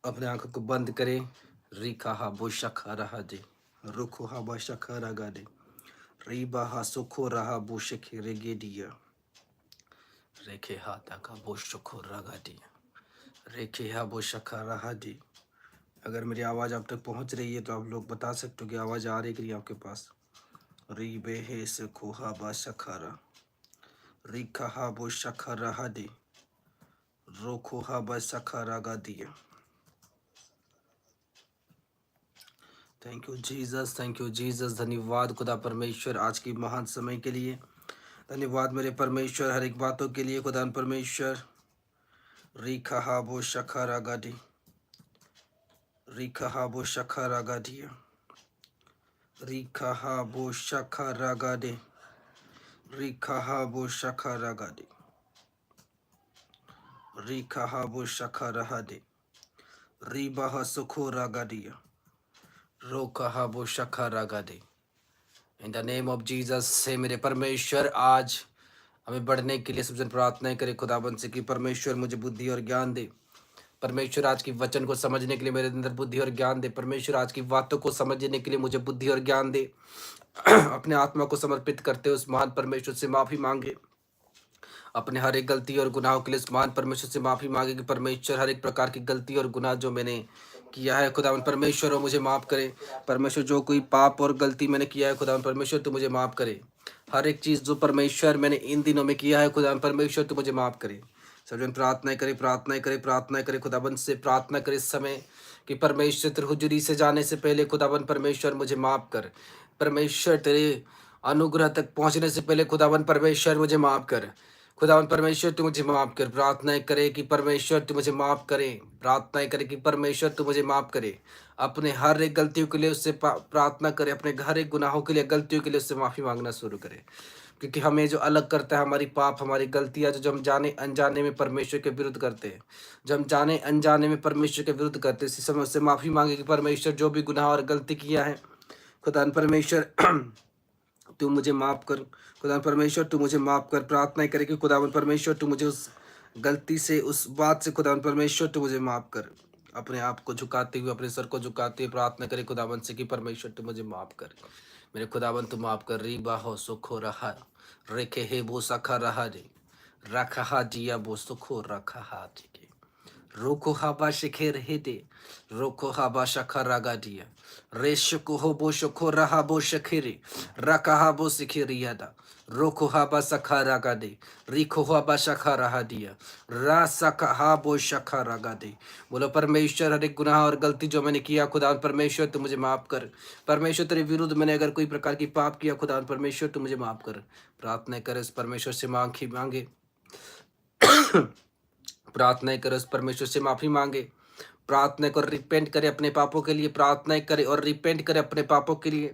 अपने आंखों को बंद करें। रिखा हा बो शखा रहा दे, रुखो हा बा शखा रगा दे, रीबा हा सुखो रहा बो शखे रेगे दिया, रेखे हा तका बो शुखो रगा दिया, रेखे हा बो शखा रहा दे। अगर मेरी आवाज़ आप तक पहुंच रही है तो आप लोग बता सकते हो कि आवाज़ आ रही है कि नहीं आपके पास। री बे हे से खोहा बा शखारा, री खहा बो शखा रहा दे, रो खोहा बा शखा रगा दिया। Thank you Jesus, thank you Jesus. धन्यवाद खुदा परमेश्वर आज की महान समय के लिए। धन्यवाद मेरे परमेश्वर हर एक बातों के लिए खुदा परमेश्वर। री खहा बो शखा रगा दी, री खहा बो शखा रगा दिया, री खहा बो शखा रगा दे, री खहा बो शखा रगा दे, री खहा बो शखा रहा दे, री बहा सुखो रगा दिया, रो कहा बो शखा रगा दे। In the name of Jesus से मेरे परमेश्वर आज हमें बढ़ने के लिए सबसे प्रार्थना करें खुदाबंद से कि परमेश्वर मुझे बुद्धि और ज्ञान दे। परमेश्वर आज की वचन को समझने के लिए मेरे अंदर बुद्धि और ज्ञान दे। परमेश्वर आज की बातों को समझने के लिए मुझे बुद्धि और ज्ञान दे। अपने आत्मा को समर्पित करते उस महान परमेश्वर से माफ़ी मांगे। अपने हर एक गलती और गुनाहों के लिए उस महान परमेश्वर से माफ़ी मांगे कि परमेश्वर हर एक प्रकार की गलती और गुनाह जो मैंने किया है खुदावन परमेश्वर वो मुझे माफ़ करे। परमेश्वर जो कोई पाप और गलती मैंने किया है खुदावन परमेश्वर तो मुझे माफ़ करे। हर एक चीज़ जो परमेश्वर मैंने इन दिनों में किया है खुदावन परमेश्वर तो मुझे माफ़ करे। सब जन प्रार्थना करे, प्रार्थना करे, प्रार्थना करे, खुदाबंद से प्रार्थना करे इस समय कि परमेश्वर तेरे हुजूरी से जाने से पहले खुदाबंद परमेश्वर मुझे माफ़ कर। परमेश्वर तेरे अनुग्रह तक पहुंचने से पहले खुदाबंद परमेश्वर मुझे माफ़ कर। खुदावन परमेश्वर तू मुझे माफ़ कर। प्रार्थनाएं करे कि परमेश्वर तू मुझे माफ़ करे। प्रार्थनाएं करे कि परमेश्वर तू मुझे माफ़ करे। अपने हर एक गलतियों के लिए उससे प्रार्थना करे। अपने हर एक गुनाहों के लिए, गलतियों के लिए उससे माफ़ी मांगना शुरू करे। क्योंकि हमें जो अलग करता है हमारी पाप, हमारी गलतियां जो हम जाने अनजाने में परमेश्वर के विरुद्ध करते हैं, जो हम जाने अनजाने में परमेश्वर के विरुद्ध करते हैं, इसी समय उससे माफ़ी मांगे कि परमेश्वर जो भी गुनाह और गलती किया है खुदा परमेश्वर तू मुझे माफ़ कर। खुदा परमेश्वर तू मुझे माफ़ कर। प्रार्थना करे कि खुदावन परमेश्वर तू मुझे उस गलती से, उस बात से खुदावन परमेश्वर तू मुझे माफ़ कर। अपने आप को झुकाते हुए, अपने सर को झुकाते हुए प्रार्थना करे खुदावन से कि परमेश्वर तू मुझे माफ़ कर। मेरे खुदावन तू माफ़ कर। री बाहो सुखो रहा, रेखे हे बो सखा रहा रे, रखा जिया बो सुखो रखा जी। Roko haba shekere hede. Roko haba shakaraga dia. Reshoko hobo shokora habo shakiri. Raka habo sikiri yada. Roko haba sakaraga de. Riko haba shakaraha dia. Rasaka habo shakaraga de. बोलो परमेश्वर हर एक गुनाह और गलती जो मैंने किया खुदा परमेश्वर तू मुझे माफ कर। परमेश्वर तेरे विरुद्ध मैंने अगर कोई प्रकार की पाप किया खुदा परमेश्वर तू मुझे माफ कर। प्रार्थना कर इस परमेश्वर से मांगे। प्रार्थनाएं करे, उस परमेश्वर से माफी मांगे। प्रार्थना कर, रिपेंट करे अपने पापों के लिए। प्रार्थनाएं करे और रिपेंट करे अपने पापों के लिए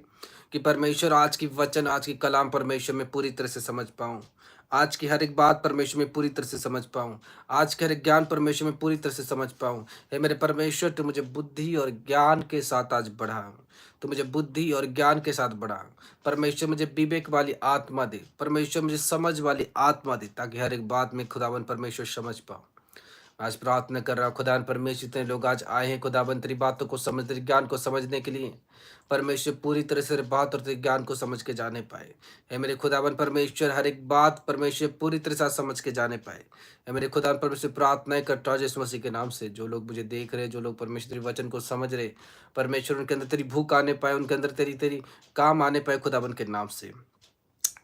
कि परमेश्वर आज की वचन, आज की कलाम परमेश्वर में पूरी तरह से समझ पाऊं। आज की हर एक बात परमेश्वर में पूरी तरह से समझ पाऊं। आज के हर एक ज्ञान परमेश्वर में पूरी तरह से समझ पाऊं। हे मेरे परमेश्वर तू मुझे बुद्धि और ज्ञान के साथ आज बढ़ा। तो मुझे बुद्धि और ज्ञान के साथ बढ़ा। परमेश्वर मुझे विवेक वाली आत्मा दे। परमेश्वर मुझे समझ वाली आत्मा दे ताकि हर एक बात में खुदावन परमेश्वर समझ पाऊं। आज प्रार्थना कर रहा हूँ खुदा परमेश्वर, इतने लोग आज आए हैं खुदाबंद तेरी बातों को समझ, तेरे ज्ञान को समझने के लिए। परमेश्वर पूरी तरह से तेरी बात और तेरे ज्ञान को समझ के जाने पाए। है मेरे खुदाबंद परमेश्वर हर एक बात परमेश्वर पूरी तरह से समझ के जाने पाए। है मेरे खुदाबंद परमेश्वर प्रार्थनाएं करता हूँ यीशु मसीह के नाम से। जो लोग मुझे देख रहे, जो लोग परमेश्वर तेरी वचन को समझ रहे, परमेश्वर उनके अंदर तेरी भूख आने पाए, उनके अंदर तेरी तेरी काम आने पाए खुदाबंद के नाम से।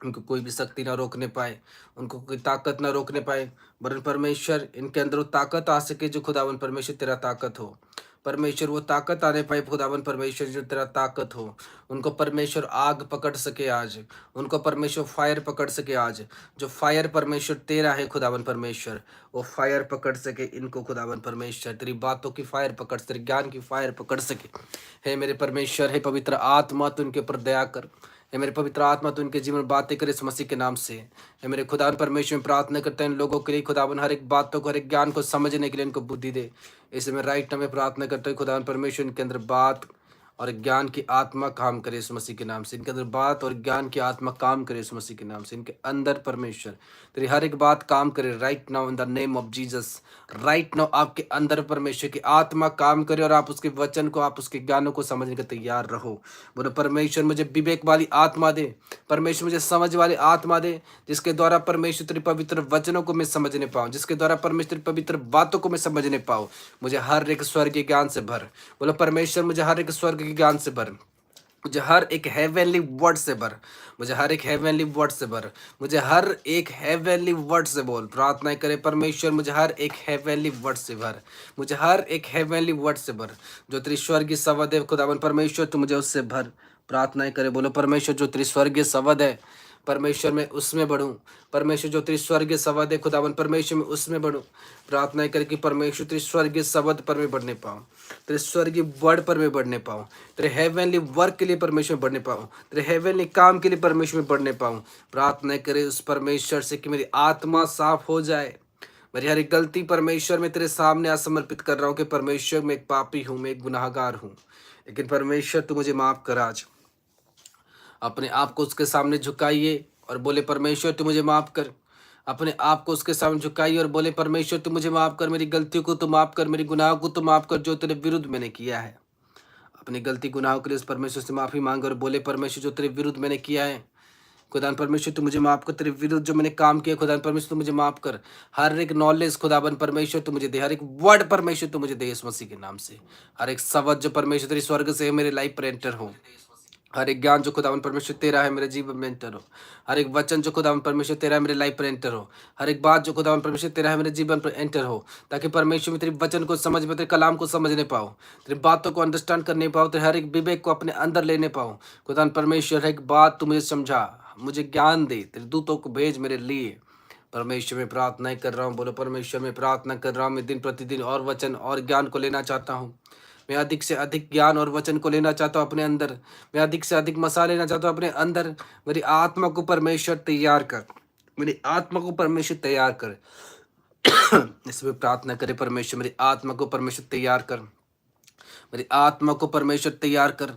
उनको कोई भी शक्ति ना रोकने पाए, उनको कोई ताकत ना रोकने पाए, वरन परमेश्वर इनके अंदर वो ताकत आ सके जो खुदावन परमेश्वर तेरा ताकत हो। परमेश्वर वो ताकत आने पाए खुदावन परमेश्वर जो तेरा ताकत हो। उनको परमेश्वर आग पकड़ सके आज, उनको परमेश्वर फायर पकड़ सके आज। जो फायर परमेश्वर तेरा है खुदावन परमेश्वर, वो फायर पकड़ सके इनको खुदावन परमेश्वर। तेरी बातों की फायर पकड़, तेरे ज्ञान की फायर पकड़ सके। हे मेरे परमेश्वर, हे पवित्र आत्मा तू उनके ऊपर दया कर। हे मेरे पवित्र आत्मा तो उनके जीवन में बातें करे इस मसीह के नाम से। हे मेरे खुदावन परमेश्वर में प्रार्थना करते हैं इन लोगों के लिए खुदावन हर एक बातों को, हर एक ज्ञान को समझने के लिए इनको बुद्धि दे। इसे मैं राइट में प्रार्थना करता हूँ खुदावन परमेश्वर इनके अंदर बात और ज्ञान की आत्मा काम करे यीशु मसीह के नाम से। इनके अंदर बात और ज्ञान की आत्मा काम करे यीशु मसीह के नाम से। इनके अंदर परमेश्वर तेरी हर एक बात काम करे right now in the name of Jesus. Right now आपके अंदर परमेश्वर की आत्मा काम करे और आप उसके वचन को, आप उसके ज्ञानों को समझने के तैयार रहो। बोलो परमेश्वर मुझे विवेक वाली आत्मा दे, परमेश्वर मुझे समझ वाली आत्मा दे, जिसके द्वारा परमेश्वर तेरे पवित्र वचनों को मैं समझने पाऊँ, जिसके द्वारा परमेश्वर तेरी पवित्र बातों को मैं समझने पाऊँ। मुझे हर एक स्वर्गीय ज्ञान से भर। बोलो परमेश्वर मुझे हर एक स्वर्ग के ज्ञान से भर, मुझे हर एक हेवनली वर्ड से भर, मुझे हर एक हेवनली वर्ड से भर, मुझे हर एक हेवनली वर्ड से बोल। प्रार्थना करे परमेश्वर मुझे हर एक हेवनली वर्ड से भर, मुझे हर एक हेवनली वर्ड से भर। जो तेरी स्वर्गीय शब्द है खुदावन परमेश्वर तू मुझे उससे भर। प्रार्थनाएं करे बोलो परमेश्वर जो तेरी स्वर्गीय शब्द है परमेश्वर मैं उसमें बढ़ूं। परमेश्वर जो तेरी स्वर्गीय शब्द है खुदावन परमेश्वर में उसमें बढ़ूं। प्रार्थना कर कि परमेश्वर तेरी स्वर्गीय शब्द पर मैं बढ़ने पाऊं, तेरे स्वर्गीय वर्ड पर मैं बढ़ने पाऊं, तेरे हेवनली वर्क के लिए परमेश्वर बढ़ने पाऊं, तेरे हेवनली काम के लिए परमेश्वर में बढ़ने पाऊं। प्रार्थना करे उस परमेश्वर से कि मेरी आत्मा साफ हो जाए। मेरी हर एक गलती परमेश्वर में तेरे सामने आज समर्पित कर रहा हूँ कि परमेश्वर मैं एक पापी हूँ, मैं एक गुनाहगार हूँ, लेकिन परमेश्वर तू मुझे माफ कर। आज अपने आप को उसके सामने झुकाइए और बोले परमेश्वर तू मुझे माफ कर। अपने आप को उसके सामने झुकाइए और बोले परमेश्वर तू मुझे माफ कर, मेरी गलतियों को तू माफ कर, मेरी गुनाहों को तू माफ कर जो तेरे विरुद्ध मैंने किया है। अपनी गलती गुनाहों के लिए उस परमेश्वर से माफी मांग और बोले परमेश्वर जो तेरे विरुद्ध मैंने किया है खुदान परमेश्वर तू मुझे माफ कर, तेरे विरुद्ध जो मैंने काम किया खुदान परमेश्वर तू मुझे माफ कर। हर एक नॉलेज खुदाबन परमेश्वर तू मुझे दे, हर एक वर्ड परमेश्वर तू मुझे दे इस मसीह के नाम से। हर एक शब्द जो परमेश्वर तेरी स्वर्ग से है मेरे लाइफ पर एंटर हो। हर एक ज्ञान जो खुदावन परमेश्वर तेरा है मेरे जीवन में एंटर हो। हर एक वचन जो खुदावन परमेश्वर तेरा है मेरे लाइफ पर एंटर हो। हर एक बात जो खुदावन परमेश्वर तेरा है मेरे जीवन पर एंटर हो, ताकि परमेश्वर में तेरे वचन को समझ में, तेरे कलाम को समझने पाओ, तेरी बातों को अंडरस्टैंड करने पाओ, तेरे हर एक विवेक को अपने अंदर लेने पाओ। खुदावन परमेश्वर हर एक बात तू मुझे समझा, मुझे ज्ञान दे, तेरे दूतों को भेज मेरे लिए। परमेश्वर में प्रार्थना कर रहा हूँ, बोलो परमेश्वर में प्रार्थना कर रहा हूँ, मैं दिन प्रतिदिन और वचन और ज्ञान को लेना चाहता हूँ। मैं अधिक से अधिक ज्ञान और वचन को लेना चाहता हूँ अपने अंदर। मैं अधिक से अधिक मसा लेना चाहता हूँ अपने अंदर। मेरी आत्मा को परमेश्वर तैयार कर, मेरी आत्मा को परमेश्वर तैयार कर। इसमें प्रार्थना करे परमेश्वर मेरी आत्मा को परमेश्वर तैयार कर, मेरी आत्मा को परमेश्वर तैयार कर,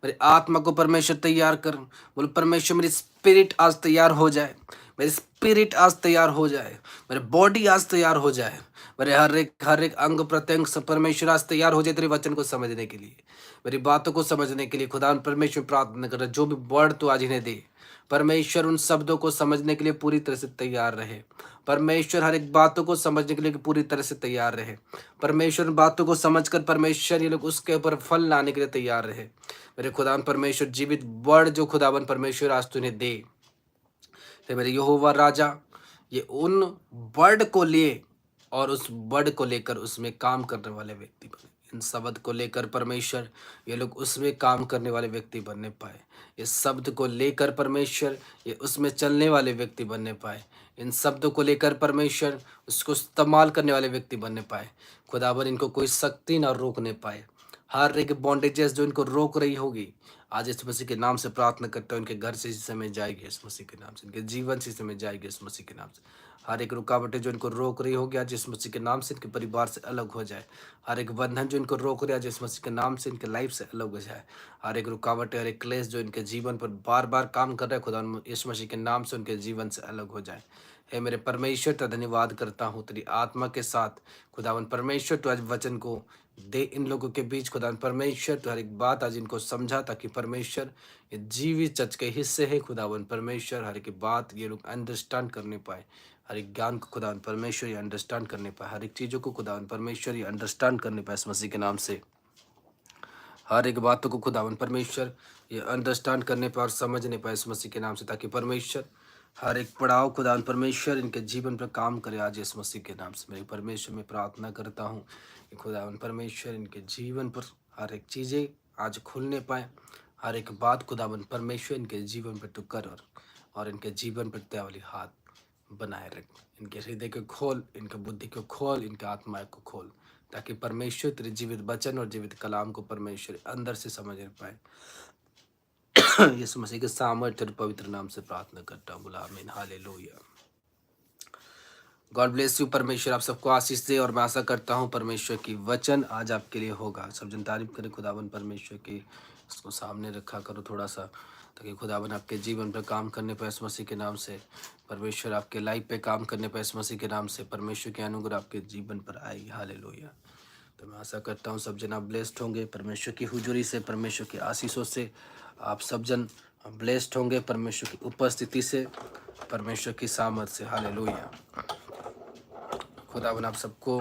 मेरी आत्मा को परमेश्वर तैयार कर। बोलो परमेश्वर मेरी स्पिरिट आज तैयार हो जाए, मेरी स्पिरिट आज तैयार हो जाए, मेरी बॉडी आज तैयार हो जाए, मेरे हर एक अंग प्रत्यंग सब परमेश्वर आज तैयार हो जाए तेरे वचन को समझने के लिए, मेरी बातों को समझने के लिए। खुदा परमेश्वर प्रार्थना कर रहा जो भी वर्ड तू आज इन्हें दे परमेश्वर उन शब्दों को समझने के लिए पूरी तरह से तैयार रहे। परमेश्वर हर एक बातों को समझने के लिए पूरी तरह से तैयार रहे। परमेश्वर उन बातों को समझकर परमेश्वर ये लोग उसके ऊपर फल लाने के लिए तैयार रहे। मेरे खुदावन परमेश्वर जीवित वर्ड जो खुदावन परमेश्वर आज तूने दे, तो मेरे यहोवा राजा ये उन वर्ड को लिए और उस वर्ड को लेकर उसमें काम करने वाले व्यक्ति बने। इन शब्द को लेकर परमेश्वर ये लोग उसमें काम करने वाले व्यक्ति बनने पाए। इस शब्द को लेकर परमेश्वर ये उसमें चलने वाले व्यक्ति बनने पाए। इन शब्दों को लेकर परमेश्वर उसको इस्तेमाल करने वाले व्यक्ति बनने पाए। खुदावन इनको कोई शक्ति ना रोकने पाए। हर एक बॉन्डेजेस जो इनको रोक रही होगी आज इस मसीह के नाम से प्रार्थना करता हूँ, इनके घर से इस समय जाएगी इस मसीह के नाम से, इनके जीवन से इस समय जाएगी इस मसीह के नाम से। हर एक रुकावटें जो इनको रोक रही होगी आज इस मसीह के नाम से इनके परिवार से अलग हो जाए। हर एक बंधन जो इनको रोक रही है आज इस मसीह के नाम से इनके लाइफ से अलग हो जाए। हर एक रुकावटें, हर एक क्लेश जो इनके जीवन पर बार बार काम कर रहा है खुदा इस मसीह के नाम से उनके जीवन से अलग हो जाए। हे मेरे परमेश्वर तो धन्यवाद करता हूँ तेरी आत्मा के साथ खुदावन परमेश्वर तो आज वचन को दे इन लोगों के बीच। खुदा परमेश्वर तो हर एक बात आज इनको समझा ताकि परमेश्वर ये जीवित चर्च के हिस्से है। खुदावन परमेश्वर हर एक बात ये लोग अंडरस्टैंड करने पाए, हर एक ज्ञान को खुदावन परमेश्वर ये अंडरस्टैंड करने पाए, हर एक चीज़ों को खुदावन परमेश्वर ये अंडरस्टैंड करने पाए इस मसीह के नाम से। हर एक बातों को खुदावन परमेश्वर ये अंडरस्टैंड करने पाए और समझने पाए इस मसीह के नाम से, ताकि परमेश्वर हर एक पड़ाव खुदावन परमेश्वर इनके जीवन पर काम करे आज इस मसीह के नाम से। मेरे परमेश्वर में प्रार्थना करता हूँ कि खुदावन परमेश्वर इनके जीवन पर हर एक चीज़ें आज खुलने पाए। हर एक बात खुदावन परमेश्वर इनके जीवन पर तू कर और इनके जीवन पर तेरा वाली हाथ बनाए रख। इनके हृदय को खोल, इनके बुद्धि को खोल, इनके आत्मा को खोल, ताकि परमेश्वर तेरे जीवित वचन और जीवित कलाम को परमेश्वर अंदर से समझ पाए। यीशु मसीह के सामर्थ्य और पवित्र नाम से प्रार्थना करता हूँ, बोला आमीन, हालेलुया। God bless you. परमेश्वर आप सबको आशीष दे और मैं आशा करता हूँ परमेश्वर की वचन आज आपके लिए होगा। सब जन तारीफ करें खुदावन परमेश्वर की। उसको सामने रखा करो थोड़ा सा, ताकि खुदावन आपके जीवन पर काम करने पर यीशु मसीह के नाम से, परमेश्वर आपके लाइफ पे काम करने पर यीशु मसीह के नाम से परमेश्वर के अनुग्रह आपके जीवन पर आएगी। हालेलुया। तो मैं आशा करता हूँ सब जन आप ब्लेस्ड होंगे परमेश्वर की हुजूरी से, परमेश्वर की आशीषों से। आप सब जन ब्लेस्ड होंगे परमेश्वर की उपस्थिति से, परमेश्वर की सामर्थ से। हालेलुया। खुदावन आप सबको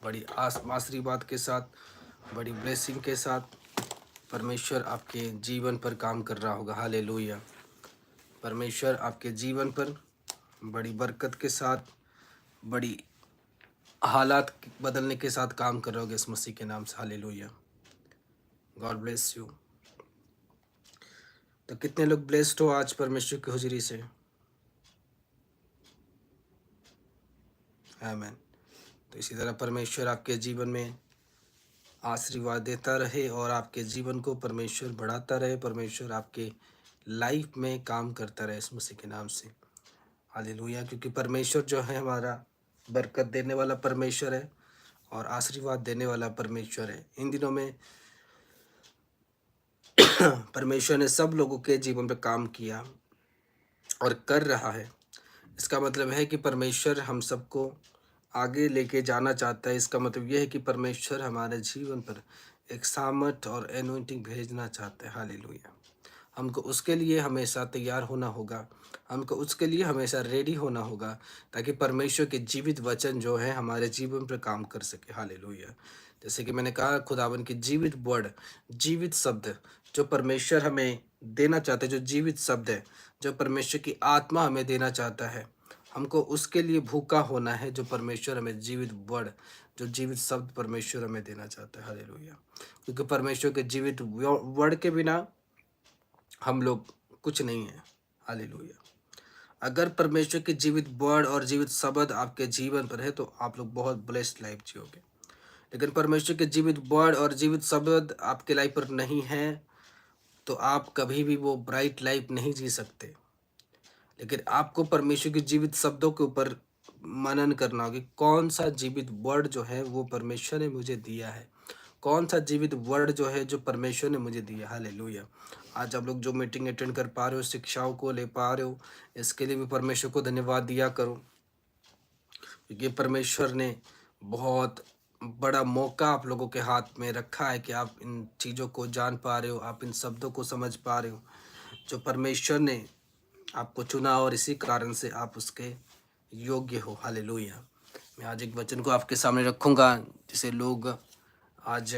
बड़ी आशीर्वाद के साथ, बड़ी ब्लेसिंग के साथ परमेश्वर आपके जीवन पर काम कर रहा होगा। हालेलुया। परमेश्वर आपके जीवन पर बड़ी बरकत के साथ, बड़ी हालात बदलने के साथ काम कर रहे होगे इस मसीह के नाम से। हालेलुया। God bless you. तो कितने लोग ब्लेस्ड हो आज परमेश्वर की हुजूरी से? आमीन। तो इसी तरह परमेश्वर आपके जीवन में आशीर्वाद देता रहे और आपके जीवन को परमेश्वर बढ़ाता रहे। परमेश्वर आपके लाइफ में काम करता रहे इस मसीह के नाम से। हालेलुया। क्योंकि परमेश्वर जो है हमारा बरकत देने वाला परमेश्वर है और आशीर्वाद देने वाला परमेश्वर है। इन दिनों में परमेश्वर ने सब लोगों के जीवन पर काम किया और कर रहा है। इसका मतलब है कि परमेश्वर हम सबको आगे लेके जाना चाहता है। इसका मतलब यह है कि परमेश्वर हमारे जीवन पर एक सामर्थ और एनोइंटिंग भेजना चाहता है। हालेलुया। हमको उसके लिए हमेशा तैयार होना होगा, हमको उसके लिए हमेशा रेडी होना होगा, ताकि परमेश्वर के जीवित वचन जो है हमारे जीवन पर काम कर सके। हालेलुया। जैसे कि मैंने कहा, खुदावन की जीवित वर्ड, जीवित शब्द जो परमेश्वर हमें देना चाहता है, जो जीवित शब्द है, जो परमेश्वर की आत्मा हमें देना चाहता है, हमको उसके लिए भूखा होना है। जो परमेश्वर हमें जीवित वर्ड, जो जीवित शब्द परमेश्वर हमें देना चाहता है। हालेलुया। क्योंकि परमेश्वर के जीवित वर्ड के बिना हम लोग कुछ नहीं है। हालेलुया। अगर परमेश्वर के जीवित वर्ड और जीवित शब्द आपके जीवन पर है तो आप लोग बहुत ब्लेस्ड लाइफ जियोगे। लेकिन परमेश्वर के जीवित वर्ड और जीवित शब्द आपके लाइफ पर नहीं है तो आप कभी भी वो ब्राइट लाइफ नहीं जी सकते। लेकिन आपको परमेश्वर के जीवित शब्दों के ऊपर मनन करना होगा। कौन सा जीवित वर्ड जो है वो परमेश्वर ने मुझे दिया है, कौन सा जीवित वर्ड जो है जो परमेश्वर ने मुझे दिया। हालेलुया। आज आप लोग जो मीटिंग अटेंड कर पा रहे हो, शिक्षाओं को ले पा रहे हो, इसके लिए भी परमेश्वर को धन्यवाद दिया करो। क्योंकि परमेश्वर ने बहुत बड़ा मौका आप लोगों के हाथ में रखा है कि आप इन चीज़ों को जान पा रहे हो, आप इन शब्दों को समझ पा रहे हो जो परमेश्वर ने आपको चुना, और इसी कारण से आप उसके योग्य हो। हालेलुया। मैं आज एक वचन को आपके सामने रखूंगा जिसे लोग आज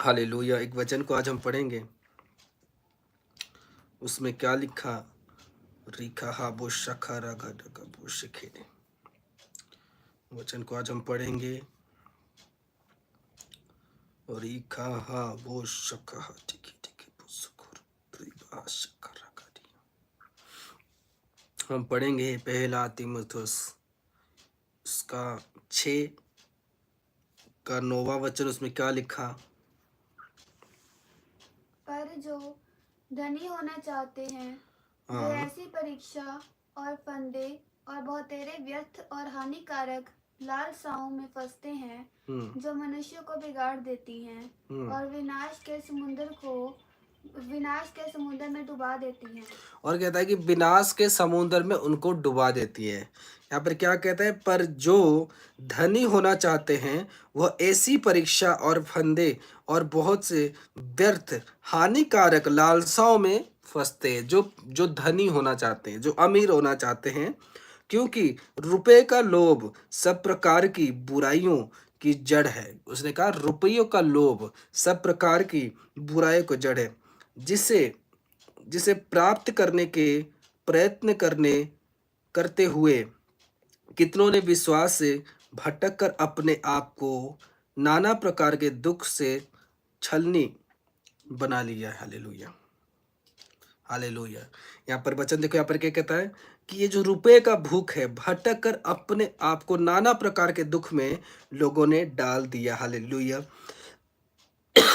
हालेलुया, एक वचन को आज हम पढ़ेंगे। उसमें क्या लिखा? रिखा हा बो शखा रागा डगा बो शिखेने। वचन को आज हम पढ़ेंगे। रिखा हा बो शखा हा टिकी टिकी बो सुकुर रिबा शखा रागा दिया। हम पढ़ेंगे पहला तीमुथियुस उसका 6 का 9वां वचन। उसमें क्या लिखा? पर जो धनी होना चाहते हैं वे ऐसी परीक्षा और फंदे और बहुतेरे व्यर्थ और हानिकारक लालसाओं में फंसते हैं जो मनुष्य को बिगाड़ देती हैं और विनाश के समुद्र में डुबा देती हैं। और कहता है कि विनाश के समुद्र में उनको डुबा देती है। यहाँ पर क्या कहता है? पर जो धनी होना चाहते हैं वह ऐसी परीक्षा और फंदे और बहुत से व्यर्थ हानिकारक लालसाओं में फंसते हैं। जो धनी होना चाहते हैं, जो अमीर होना चाहते हैं, क्योंकि रुपए का लोभ सब प्रकार की बुराइयों की जड़ है। उसने कहा रुपयों का लोभ सब प्रकार की बुराइयों को जड़ है, जिसे प्राप्त करने के प्रयत्न करते हुए कितनों ने विश्वास से भटक कर अपने आप को नाना प्रकार के दुख से छलनी बना लिया है। हालेलुया। हालेलुया। यहाँ पर वचन देखो, यहाँ पर क्या कहता है कि ये जो रुपए का भूख है, भटक कर अपने आप को नाना प्रकार के दुख में लोगों ने डाल दिया। हालेलुया।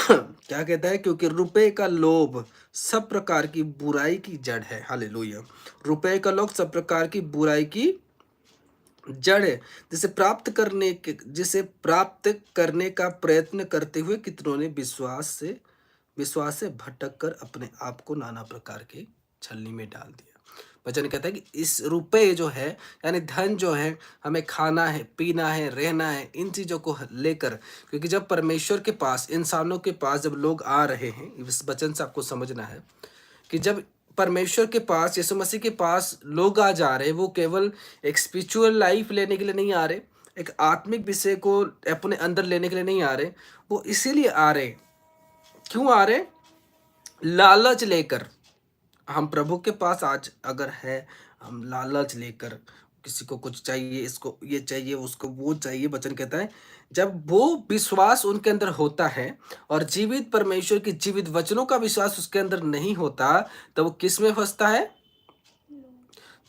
क्या कहता है? क्योंकि रुपए का लोभ सब प्रकार की बुराई की जड़ है। हालेलुया। रुपए का लोभ सब प्रकार की बुराई की जड़ है, जिसे प्राप्त करने का प्रयत्न करते हुए कितनों ने विश्वास से भटक कर अपने आप को नाना प्रकार के छलनी में डाल दिया। वचन कहता है कि इस रुपए जो है, यानी धन जो है, हमें खाना है, पीना है, रहना है, इन चीजों को लेकर, क्योंकि जब परमेश्वर के पास, इंसानों के पास जब लोग आ रहे हैं, इस वचन से आपको समझना है कि जब परमेश्वर के पास, यीशु मसीह के पास लोग आ जा रहे हैं, वो केवल एक स्पिरिचुअल लाइफ लेने के लिए नहीं आ रहे, एक आत्मिक विषय को अपने अंदर लेने के लिए नहीं आ रहे, वो इसीलिए आ रहे। क्यों आ रहे? लालच लेकर। हम प्रभु के पास आज अगर है, हम लालच लेकर, किसी को कुछ चाहिए, इसको ये चाहिए, उसको वो चाहिए, वचन कहता है जब वो विश्वास उनके अंदर होता है और जीवित परमेश्वर की जीवित वचनों का विश्वास उसके अंदर नहीं होता, तब वो किस में फंसता है?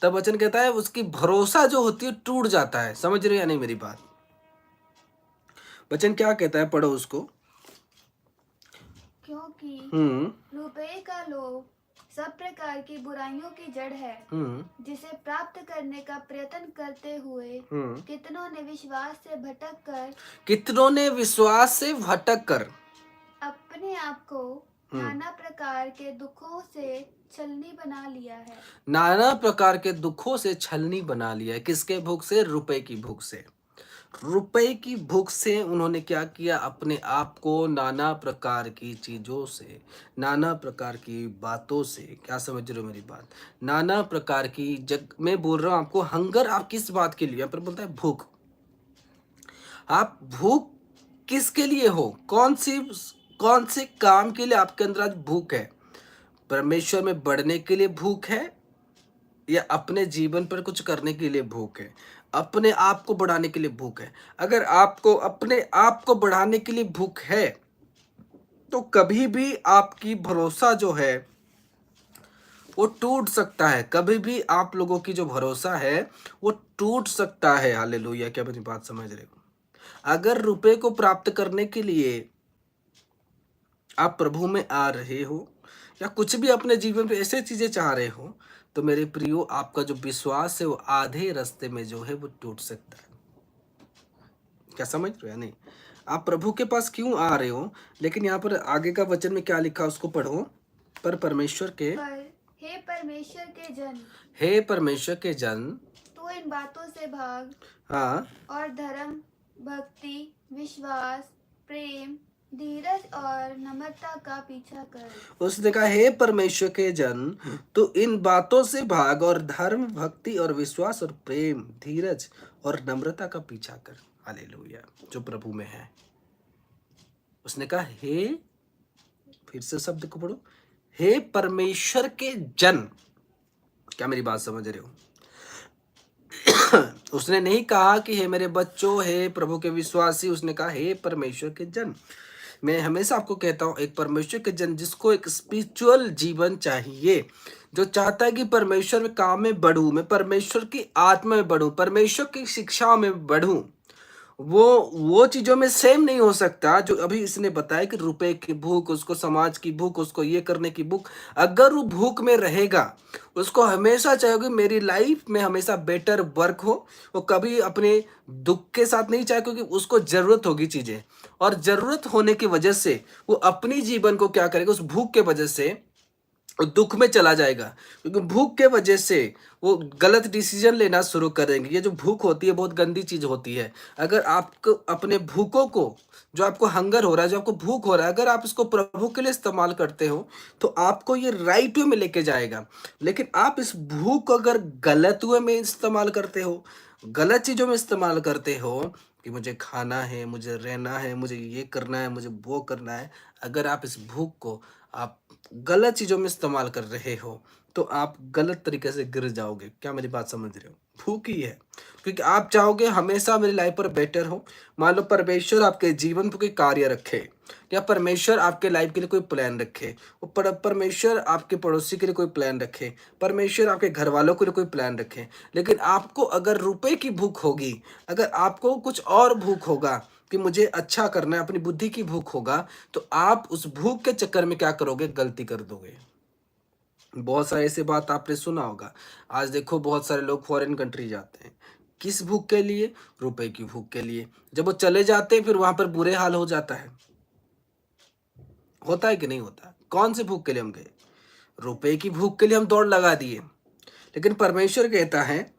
तब वचन कहता है उसकी भरोसा जो होती है टूट जाता है। समझ रहे हो या नहीं मेरी बात? वचन क्या कहता है? पढ़ो उसको। क्योंकि रुपए का लोभ सब प्रकार की बुराइयों की जड़ है, जिसे प्राप्त करने का प्रयत्न करते हुए कितनों ने विश्वास से भटक कर अपने आप को नाना प्रकार के दुखों से छलनी बना लिया है। नाना प्रकार के दुखों से छलनी बना लिया है। किसके भूख से? रुपए की भूख से। रुपए की भूख से उन्होंने क्या किया? अपने आप को नाना प्रकार की चीजों से, नाना प्रकार की बातों से, क्या समझ रहे हो मेरी बात? नाना प्रकार की मैं बोल रहा हूं आपको, हंगर आप किस बात के लिए? पर बोलता है भूख। आप भूख किसके लिए हो? कौन से काम के लिए आपके अंदर आज भूख है? परमेश्वर में बढ़ने के लिए भूख है, या अपने जीवन पर कुछ करने के लिए भूख है? अपने आप को बढ़ाने के लिए भूख है। अगर आपको अपने आप को बढ़ाने के लिए भूख है, तो कभी भी आपकी भरोसा जो है वो टूट सकता है। कभी भी आप लोगों की जो भरोसा है वो टूट सकता है। हालेलुया। क्या मेरी बात समझ रहे हो? अगर रुपए को प्राप्त करने के लिए आप प्रभु में आ रहे हो, या कुछ भी अपने जीवन में ऐसे चीजें चाह रहे हो, तो मेरे प्रियो, आपका जो विश्वास है वो आधे रास्ते में जो है वो टूट सकता है। क्या समझ रहे हो या नहीं? आप प्रभु के पास क्यों आ रहे हो? लेकिन यहाँ पर आगे का वचन में क्या लिखा, उसको पढ़ो। हे परमेश्वर के जन, तो इन बातों से भाग, हाँ, और धर्म, भक्ति, विश्वास, प्रेम, धीरज और नम्रता का पीछा कर। उसने कहा, हे परमेश्वर के जन, तो इन बातों से भाग और धर्म, भक्ति और विश्वास और प्रेम, धीरज और नम्रता का पीछा कर। हालेलुया। जो प्रभु में है, उसने कहा, हे, फिर से शब्द को पढ़ो, हे परमेश्वर के जन। क्या मेरी बात समझ रहे हो? उसने नहीं कहा कि हे मेरे बच्चों, हे प्रभु के विश्वासी। उसने कहा, हे परमेश्वर के जन। मैं हमेशा आपको कहता हूं, एक परमेश्वर के जन जिसको एक स्पिरिचुअल जीवन चाहिए, जो चाहता है कि परमेश्वर में काम में बढ़ूं, मैं परमेश्वर की आत्मा में बढ़ूं, परमेश्वर की शिक्षा में बढ़ूं, वो चीजों में सेम नहीं हो सकता। जो अभी इसने बताया कि रुपए की भूख, उसको समाज की भूख, उसको ये करने की भूख, अगर वो भूख में रहेगा, उसको हमेशा चाहेगा मेरी लाइफ में हमेशा बेटर वर्क हो, वो कभी अपने दुख के साथ नहीं चाहे, क्योंकि उसको जरूरत होगी चीजें, और जरूरत होने की वजह से वो अपनी जीवन को क्या करेगा? उस भूख के वजह से वो दुख में चला जाएगा, क्योंकि भूख के वजह से वो गलत डिसीजन लेना शुरू करेंगे। ये जो भूख होती है बहुत गंदी चीज होती है। अगर आपको अपने भूखों को, जो आपको हंगर हो रहा है, जो आपको भूख हो रहा है, अगर आप इसको प्रभु के लिए इस्तेमाल करते हो, तो आपको ये राइट वे में लेके जाएगा। लेकिन आप इस भूख को अगर गलत वे में इस्तेमाल करते हो, गलत चीजों में इस्तेमाल करते हो, कि मुझे खाना है, मुझे रहना है, मुझे ये करना है, मुझे वो करना है, अगर आप इस भूख को आप गलत चीजों में इस्तेमाल कर रहे हो, तो आप गलत तरीके से गिर जाओगे। क्या मेरी बात समझ रहे हो? भूख ही है, क्योंकि आप चाहोगे हमेशा मेरी लाइफ पर बेटर हो। मान लो परमेश्वर आपके जीवन पर कोई कार्य रखे, या परमेश्वर आपके लाइफ के लिए कोई प्लान रखे, परमेश्वर आपके पड़ोसी के लिए कोई प्लान रखे, परमेश्वर आपके घर वालों के लिए कोई प्लान रखे, लेकिन आपको अगर रुपए की भूख होगी, अगर आपको कुछ और भूख होगा, कि मुझे अच्छा करना है, अपनी बुद्धि की भूख होगा, तो आप उस भूख के चक्कर में क्या करोगे, गलती कर दोगे। बहुत सारे ऐसे बात आपने सुना होगा। आज देखो बहुत सारे लोग फॉरेन कंट्री जाते हैं, किस भूख के लिए, रुपए की भूख के लिए। जब वो चले जाते हैं फिर वहां पर बुरे हाल हो जाता है, होता है कि नहीं होता। कौन से भूख के लिए हम गए, रुपए की भूख के लिए हम दौड़ लगा दिए। लेकिन परमेश्वर कहता है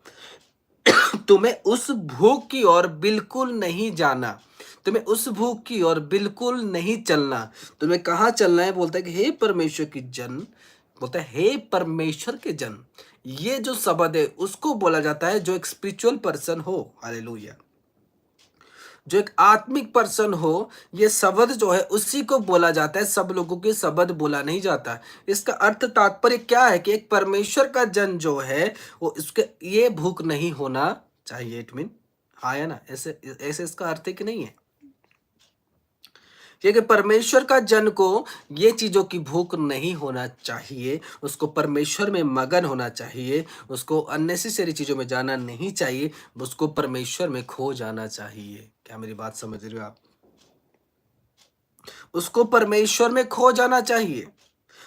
तुम्हें उस भूख की ओर बिल्कुल नहीं जाना, तुम्हें उस भूख की ओर बिल्कुल नहीं चलना। तुम्हें कहाँ चलना है, बोलता है कि हे परमेश्वर की जन, बोलता है हे परमेश्वर के जन। ये जो शब्द है उसको बोला जाता है जो एक स्पिरिचुअल पर्सन हो, हालेलुया, जो एक आत्मिक पर्सन हो। ये शब्द जो है उसी को बोला जाता है, सब लोगों के शब्द बोला नहीं जाता। इसका अर्थ तात्पर्य क्या है कि एक परमेश्वर का जन जो है वो इसके ये भूख नहीं होना चाहिए। इट मीन हाँ है ना, ऐसे ऐसे इसका अर्थ है कि नहीं है, क्योंकि परमेश्वर का जन को ये चीजों की भूख नहीं होना चाहिए, उसको परमेश्वर में मगन होना चाहिए, उसको अननेसेसरी चीजों में जाना नहीं चाहिए, उसको परमेश्वर में खो जाना चाहिए। क्या मेरी बात समझ रहे हो आप, उसको परमेश्वर में खो जाना चाहिए।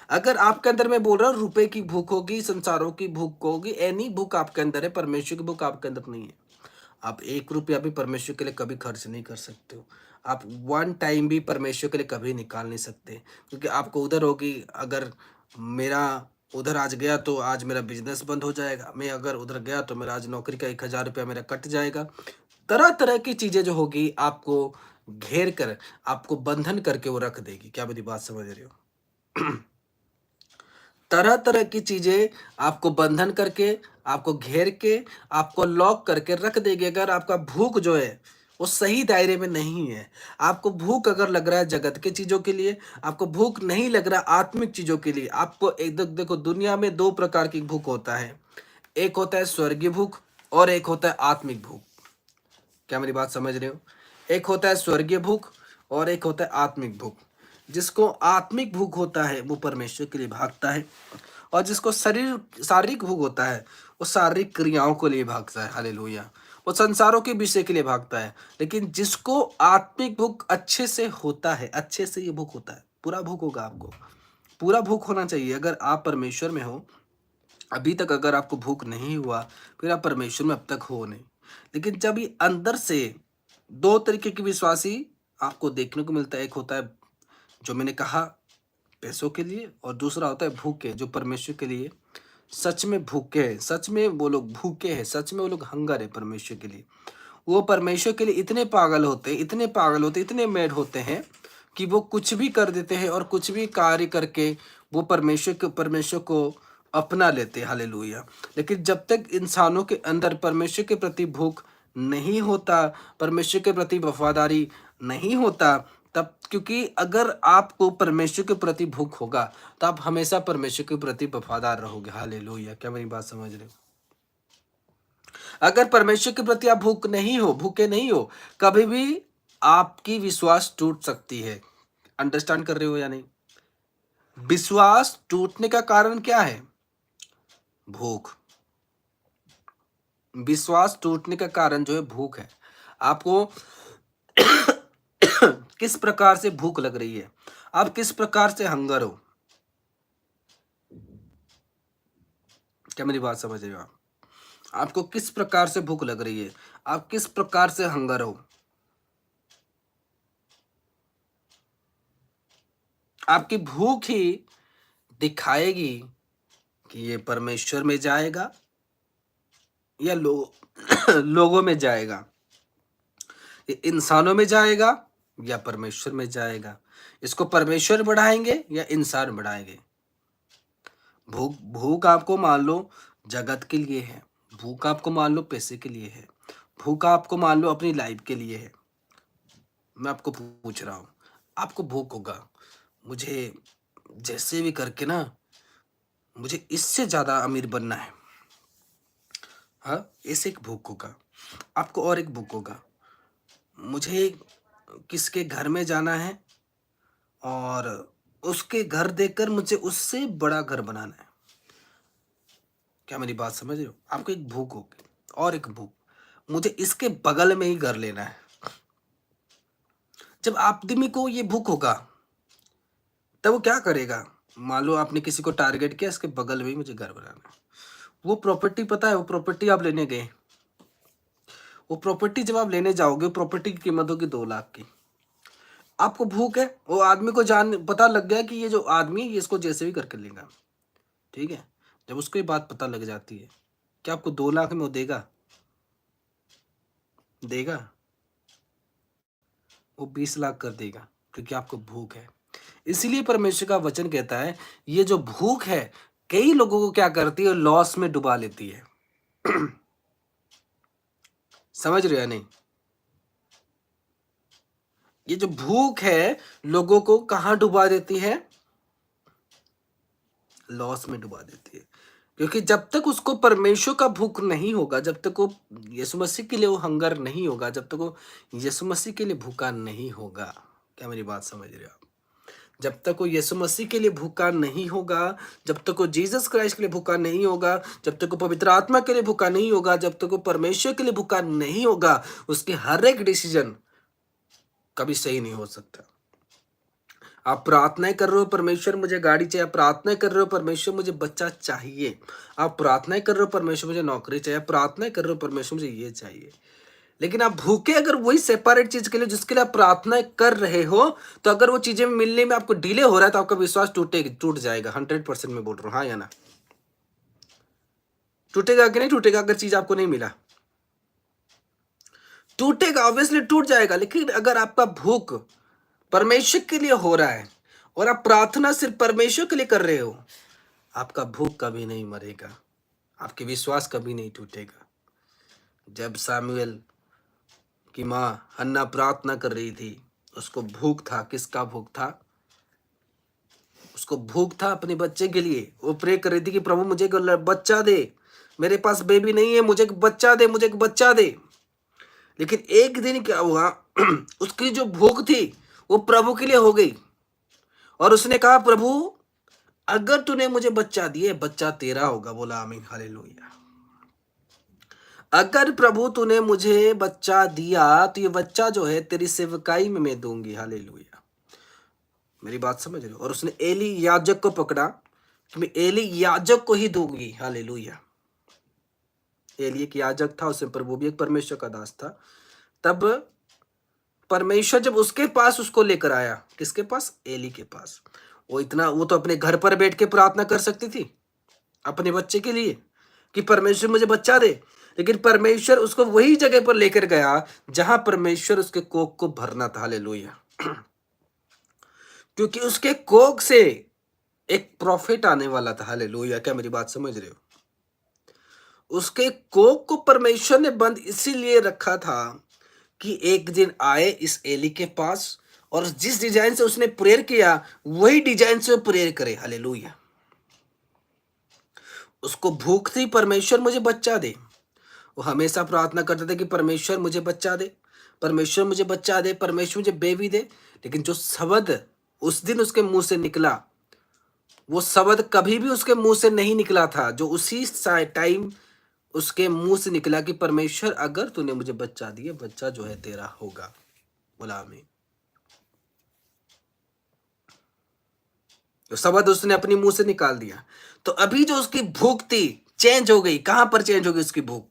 अगर आपके अंदर, मैं बोल रहा हूँ, रुपए की भूख होगी, संसारों की भूख होगी, एनी भूख आपके अंदर है, परमेश्वर की भूख आपके अंदर नहीं है। आप 1 रुपया भी परमेश्वर के लिए कभी खर्च नहीं कर सकते हो। आप 1 टाइम भी परमेश्वर के लिए कभी निकाल नहीं सकते, क्योंकि आपको उधर होगी, अगर मेरा उधर आज गया तो आज मेरा बिजनेस बंद हो जाएगा, मैं अगर उधर गया तो मेरा आज नौकरी का 1,000 रुपया मेरा कट जाएगा। तरह तरह की चीजें जो होगी आपको घेर कर, आपको बंधन करके वो रख देगी। क्या मेरी बात समझ रहे हो। तरह तरह की चीजें आपको बंधन करके, आपको घेर के, आपको लॉक करके रख देगी। अगर आपका भूख जो है वो सही दायरे में नहीं है, आपको भूख अगर लग रहा है जगत के चीजों के लिए, आपको भूख नहीं लग रहा आत्मिक चीजों के लिए, आपको एक देखो, दुनिया में 2 प्रकार की भूख होता है, एक होता है स्वर्गीय भूख और एक होता है आत्मिक भूख। क्या मेरी बात समझ रहे हो, एक होता है स्वर्गीय भूख और एक होता है आत्मिक भूख। जिसको आत्मिक भूख होता है वो परमेश्वर के लिए भागता है, और जिसको शारीरिक भूख होता है वो शारीरिक क्रियाओं के लिए भागता है, हालेलुया, वो संसारों के विषय के लिए भागता है। लेकिन जिसको आत्मिक भूख अच्छे से होता है, अच्छे से ये भूख होता है, पूरा भूख होगा, आपको पूरा भूख होना चाहिए। अगर आप परमेश्वर में हो, अभी तक अगर आपको भूख नहीं हुआ, फिर आप परमेश्वर में अब तक हो नहीं। लेकिन जब ये अंदर से 2 तरीके के विश्वासी आपको देखने को मिलता है, एक होता है जो मैंने कहा पैसों के लिए, और दूसरा होता है भूखे, जो परमेश्वर के लिए सच में भूखे हैं, सच में वो लोग भूखे हैं, सच में वो लोग हंगर है परमेश्वर के लिए। वो परमेश्वर के लिए इतने पागल होते हैं, इतने पागल होते हैं, इतने मैड होते हैं कि वो कुछ भी कर देते हैं और कुछ भी कार्य करके वो परमेश्वर को अपना लेते हैं, हालेलुया। लेकिन जब तक इंसानों के अंदर परमेश्वर के प्रति भूख नहीं होता, परमेश्वर के प्रति वफादारी नहीं होता, तब, क्योंकि अगर आपको परमेश्वर के प्रति भूख होगा तो आप हमेशा परमेश्वर के प्रति वफादार रहोगे, हालेलुया। क्या मेरी बात समझ रहे हो, अगर परमेश्वर के प्रति आप भूखे नहीं हो, कभी भी आपकी विश्वास टूट सकती है। अंडरस्टैंड कर रहे हो या नहीं, विश्वास टूटने का कारण क्या है, भूख। विश्वास टूटने का कारण जो है भूख है। आपको किस प्रकार से भूख लग रही है, आप किस प्रकार से हंगर हो, क्या मेरी बात समझ रहे हो आप, आपको किस प्रकार से भूख लग रही है, आप किस प्रकार से हंगर हो। आपकी भूख ही दिखाएगी कि ये परमेश्वर में जाएगा या लोगों में जाएगा, ये इंसानों में जाएगा या परमेश्वर में जाएगा। इसको परमेश्वर बढ़ाएंगे या इंसान बढ़ाएंगे। भूख भूख आपको मान लो जगत के लिए है, भूख आपको मान लो पैसे के लिए है, भूख आपको मान लो अपनी लाइफ के लिए है। मैं आपको पूछ रहा हूँ, आपको भूख होगा, मुझे जैसे भी करके ना, मुझे इससे ज्यादा अमीर बनना है, हाँ, ऐसे एक भूख होगा। आपको और एक भूख होगा, मुझे किसके घर में जाना है और उसके घर देखकर मुझे उससे बड़ा घर बनाना है। क्या मेरी बात समझ रहे हो, आपको एक भूख होगी और एक भूख, मुझे इसके बगल में ही घर लेना है, जब आदमी को ये भूख होगा तब वो क्या करेगा? मान लो आपने किसी को टारगेट किया, इसके बगल में ही मुझे घर बनाना है। वो प्रॉपर्टी पता है, वो प्रॉपर्टी आप लेने गए, वो प्रॉपर्टी जब आप लेने जाओगे, वो प्रॉपर्टी की कीमत होगी 2 लाख की। आपको भूख है, वो आदमी को पता लग गया कि ये जो आदमी ये इसको जैसे भी करके लेगा, ठीक है। जब उसको ये बात पता लग जाती है, क्या आपको 2 लाख में वो देगा? देगा? वो 20 लाख कर देगा, क्योंकि आपको भूख है। इसलिए परमेश्वर का वचन कहता है, ये जो भूख है कई लोगों को क्या करती है, लॉस में डुबा लेती है। समझ रहे हो या नहीं? ये जो भूख है लोगों को कहां डुबा देती है? लॉस में डुबा देती है। क्योंकि जब तक उसको परमेश्वर का भूख नहीं होगा, जब तक वो यीशु मसीह के लिए वो हंगर नहीं होगा, जब तक वो यीशु मसीह के लिए भूखा नहीं होगा, क्या मेरी बात समझ रहे हो आप? जब तक वो यीशु मसीह के लिए भूखा नहीं होगा, जब तक वो जीसस क्राइस्ट के लिए भूखा नहीं होगा, जब तक वो पवित्र आत्मा के लिए भूखा नहीं होगा, जब तक वो परमेश्वर के लिए भूखा नहीं होगा, उसके हर एक डिसीजन कभी सही नहीं हो सकता। आप प्रार्थनाएं कर रहे हो, परमेश्वर मुझे गाड़ी चाहिए, आप प्रार्थनाएं कर रहे हो, परमेश्वर मुझे बच्चा चाहिए, आप प्रार्थनाएं कर रहे हो, परमेश्वर मुझे नौकरी चाहिए, आप प्रार्थनाएं कर रहे हो, परमेश्वर मुझे ये चाहिए, लेकिन आप भूखे अगर वही सेपरेट चीज के लिए जिसके लिए आप प्रार्थनाएं कर रहे हो, तो अगर वो चीजें मिलने में आपको डिले हो रहा है तो आपका विश्वास टूट जाएगा। 100% में बोल रहा हूं, हाँ या ना? टूटेगा कि नहीं टूटेगा? अगर चीज आपको नहीं मिला, टूटेगा, ऑब्वियसली टूट जाएगा। लेकिन अगर आपका भूख परमेश्वर के लिए हो रहा है और आप प्रार्थना सिर्फ परमेश्वर के लिए कर रहे हो, आपका भूख कभी नहीं मरेगा, आपके विश्वास कभी नहीं टूटेगा। जब सामुएल की माँ हन्ना प्रार्थना कर रही थी, उसको भूख था। किसका भूख था? उसको भूख था अपने बच्चे के लिए। वो प्रे कर रही थी कि प्रभु मुझे एक बच्चा दे, मेरे पास बेबी नहीं है, मुझे एक बच्चा दे, मुझे एक बच्चा दे। लेकिन एक दिन क्या हुआ, उसकी जो भूख थी वो प्रभु के लिए हो गई, और उसने कहा प्रभु अगर तूने मुझे बच्चा दिए, बच्चा तेरा होगा। बोला आमीन, हालेलुया। अगर प्रभु तूने मुझे बच्चा दिया तो ये बच्चा जो है तेरी सेवकाई में मैं दूंगी। हालेलुया, मेरी बात समझ रहे हो? और उसने एली याजक को पकड़ा कि मैं एली याजक को ही दूंगी। हालेलुया। एली एक याजक था, उसमें प्रभु भी एक परमेश्वर का दास था। तब परमेश्वर जब उसके पास उसको लेकर आया, किसके पास? एली के पास। वो तो अपने घर पर बैठ के प्रार्थना कर सकती थी अपने बच्चे के लिए कि परमेश्वर मुझे बच्चा दे, लेकिन परमेश्वर उसको वही जगह पर लेकर गया जहां परमेश्वर उसके कोख को भरना था। हालेलुया। क्योंकि उसके कोख से एक प्रॉफिट आने वाला था। हालेलुया, क्या मेरी बात समझ रहे हो? उसके कोख को परमेश्वर ने बंद इसीलिए रखा था कि एक दिन आए इस एली के पास और जिस डिजाइन से उसने प्रेयर किया वही डिजाइन से प्रेयर करे। हालेलुया। उसको भूख थी, परमेश्वर मुझे बच्चा दे। वो हमेशा प्रार्थना करते थे कि परमेश्वर मुझे बच्चा दे, परमेश्वर मुझे बच्चा दे, परमेश्वर मुझे बेबी दे। लेकिन जो शब्द उस दिन उसके मुंह से निकला, वो शब्द कभी भी उसके मुंह से नहीं निकला था जो उसी टाइम उसके मुंह से निकला कि परमेश्वर अगर तूने मुझे बच्चा दिया, बच्चा जो है तेरा होगा। बोला आमीन। तो शब्द उसने अपने मुंह से निकाल दिया। तो अभी जो उसकी भूख थी चेंज हो गई। कहां पर चेंज हो गई उसकी भूख?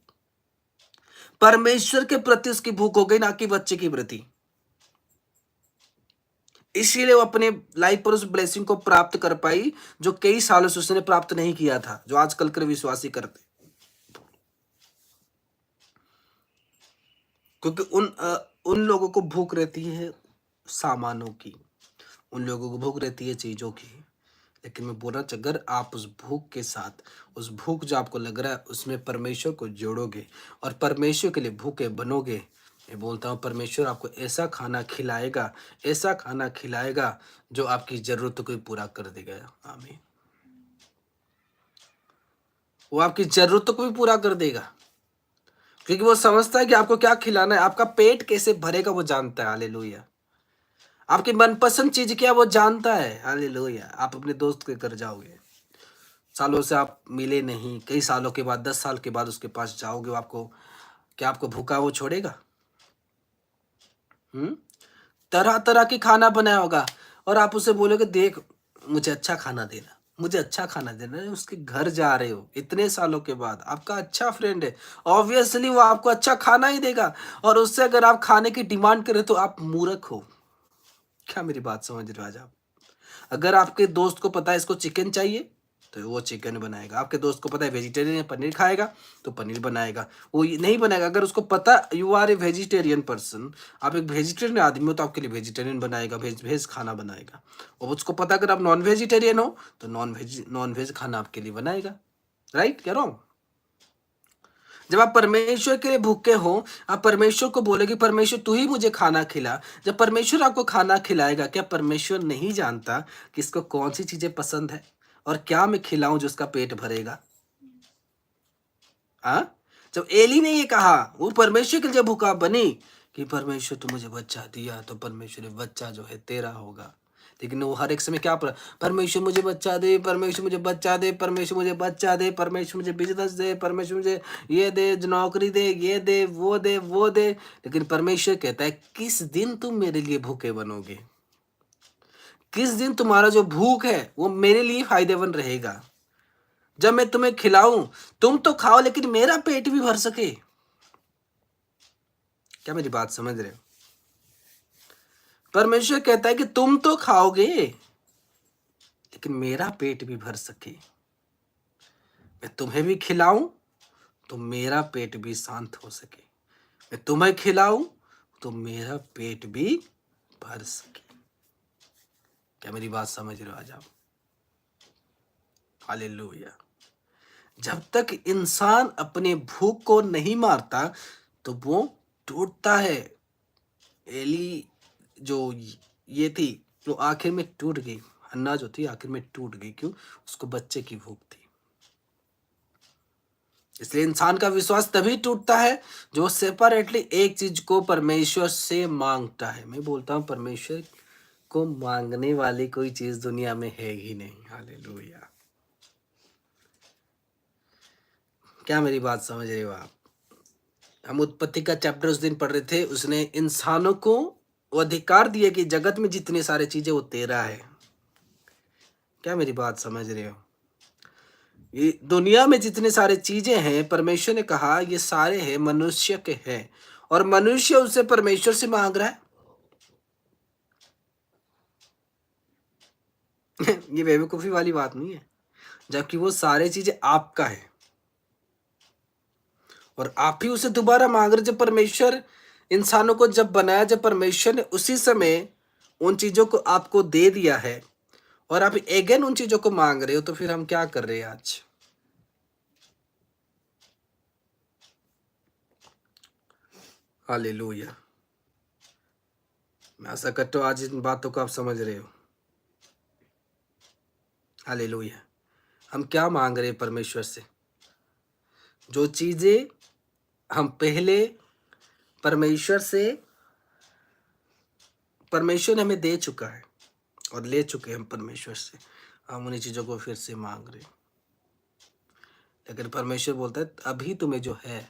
परमेश्वर के प्रति उसकी भूख हो गई, ना कि बच्चे की प्रति। इसीलिए वो अपने लाइफ पर उस ब्लेसिंग को प्राप्त कर पाई जो कई सालों से उसने प्राप्त नहीं किया था, जो आजकल के विश्वासी करते। क्योंकि उन लोगों को भूख रहती है सामानों की, उन लोगों को भूख रहती है चीजों की। लेकिन मैं बोल रहा हूं, अगर आप उस भूख के साथ, उस भूख जो आपको लग रहा है उसमें परमेश्वर को जोड़ोगे और परमेश्वर के लिए भूखे बनोगे, मैं बोलता हूँ परमेश्वर आपको ऐसा खाना खिलाएगा, ऐसा खाना खिलाएगा जो आपकी जरूरत को पूरा कर देगा। आमीन। वो आपकी जरूरतों को भी पूरा कर देगा, क्योंकि वो समझता है कि आपको क्या खिलाना है, आपका पेट कैसे भरेगा वो जानता है। हालेलुया। आपकी मनपसंद चीज क्या वो जानता है। हालेलुया। आप अपने दोस्त के घर जाओगे, सालों से आप मिले नहीं, कई सालों के बाद 10 साल के बाद उसके पास जाओगे, वो आपको क्या आपको भूखा वो छोड़ेगा? तरह तरह की खाना बनाया होगा, और आप उसे बोलोगे देख मुझे अच्छा खाना देना, मुझे अच्छा खाना देना। उसके घर जा रहे हो इतने सालों के बाद, आपका अच्छा फ्रेंड है, ऑब्वियसली वो आपको अच्छा खाना ही देगा। और उससे अगर आप खाने की डिमांड करें तो आप मूर्ख हो। क्या मेरी बात समझ रहे हो आज आप? अगर आपके दोस्त को पता है इसको चिकन चाहिए तो वो चिकन बनाएगा, आपके दोस्त को पता है वेजिटेरियन है पनीर खाएगा तो पनीर बनाएगा। वो नहीं बनाएगा अगर उसको पता you are a vegetarian person, आप एक वेजिटेरियन आदमी हो तो आपके लिए वेजिटेरियन बनाएगा, वेज खाना बनाएगा। और उसको पता अगर आप नॉन वेजिटेरियन हो तो नॉन वेज खाना आपके लिए बनाएगा। राइट क्या रॉन्ग? जब आप परमेश्वर के लिए भूखे हो, आप परमेश्वर को बोलेगे परमेश्वर तू ही मुझे खाना खिला। जब परमेश्वर आपको खाना खिलाएगा, क्या परमेश्वर नहीं जानता कि इसको कौन सी चीजें पसंद है और क्या मैं खिलाऊं जो उसका पेट भरेगा? हाँ, जब एली ने ये कहा, वो परमेश्वर के लिए भूखा बनी कि परमेश्वर तू मुझे बच्चा दिया तो परमेश्वर बच्चा जो है तेरा होगा। लेकिन वो हर एक समय क्या परमेश्वर मुझे बच्चा दे, परमेश्वर मुझे बच्चा दे, परमेश्वर मुझे बच्चा दे, परमेश्वर मुझे बिजनेस दे, परमेश्वर मुझे ये दे, नौकरी दे, ये दे, वो दे, वो दे। लेकिन परमेश्वर कहता है किस दिन तुम मेरे लिए भूखे बनोगे, किस दिन तुम्हारा जो भूख है वो मेरे लिए फायदेमंद रहेगा, जब मैं तुम्हें खिलाऊं तुम तो खाओ लेकिन मेरा पेट भी भर सके। क्या मेरी बात समझ रहे हो? परमेश्वर कहता है कि तुम तो खाओगे लेकिन मेरा पेट भी भर सके, मैं तुम्हें भी खिलाऊं तो मेरा पेट भी शांत हो सके, मैं तुम्हें खिलाऊं तो मेरा पेट भी भर सके। क्या मेरी बात समझ रहे हो आज आप? हालेलुया। जब तक इंसान अपने भूख को नहीं मारता तो वो टूटता है। एली जो ये थी जो आखिर में टूट गई, हन्ना जो थी आखिर में टूट गई, क्यों? उसको बच्चे की भूख थी। इसलिए इंसान का विश्वास तभी टूटता है जो सेपरेटली एक चीज को परमेश्वर से मांगता है। मैं बोलता हूं परमेश्वर को मांगने वाली कोई चीज दुनिया में है ही नहीं। हालेलुया। क्या मेरी बात समझ रहे हो आप? हम उत्पत्ति का चैप्टर उस दिन पढ़ रहे थे, उसने इंसानों को वो अधिकार दिया कि जगत में जितनी सारी चीजें वो तेरा है। क्या मेरी बात समझ रहे हो? ये दुनिया में जितने सारे चीजें हैं परमेश्वर ने कहा ये सारे हैं मनुष्य के हैं, और मनुष्य उससे परमेश्वर से मांग रहा है। ये बेवकूफी वाली बात नहीं है, जबकि वो सारे चीजें आपका है और आप ही उसे दोबारा मांग रहे। जब परमेश्वर इंसानों को जब बनाया, जब परमेश्वर ने उसी समय उन चीजों को आपको दे दिया है और आप अगेन उन चीजों को मांग रहे हो, तो फिर हम क्या कर रहे हैं आज? हालेलुया। मैं आशा करता हूं आज इन बातों को आप समझ रहे हो। हालेलुया। हम क्या मांग रहे हैं परमेश्वर से? जो चीजें हम पहले परमेश्वर ने हमें दे चुका है और ले चुके हैं हम परमेश्वर से, हम उन्हीं चीजों को फिर से मांग रहे हैं। लेकिन परमेश्वर बोलता है अभी तुम्हें जो है,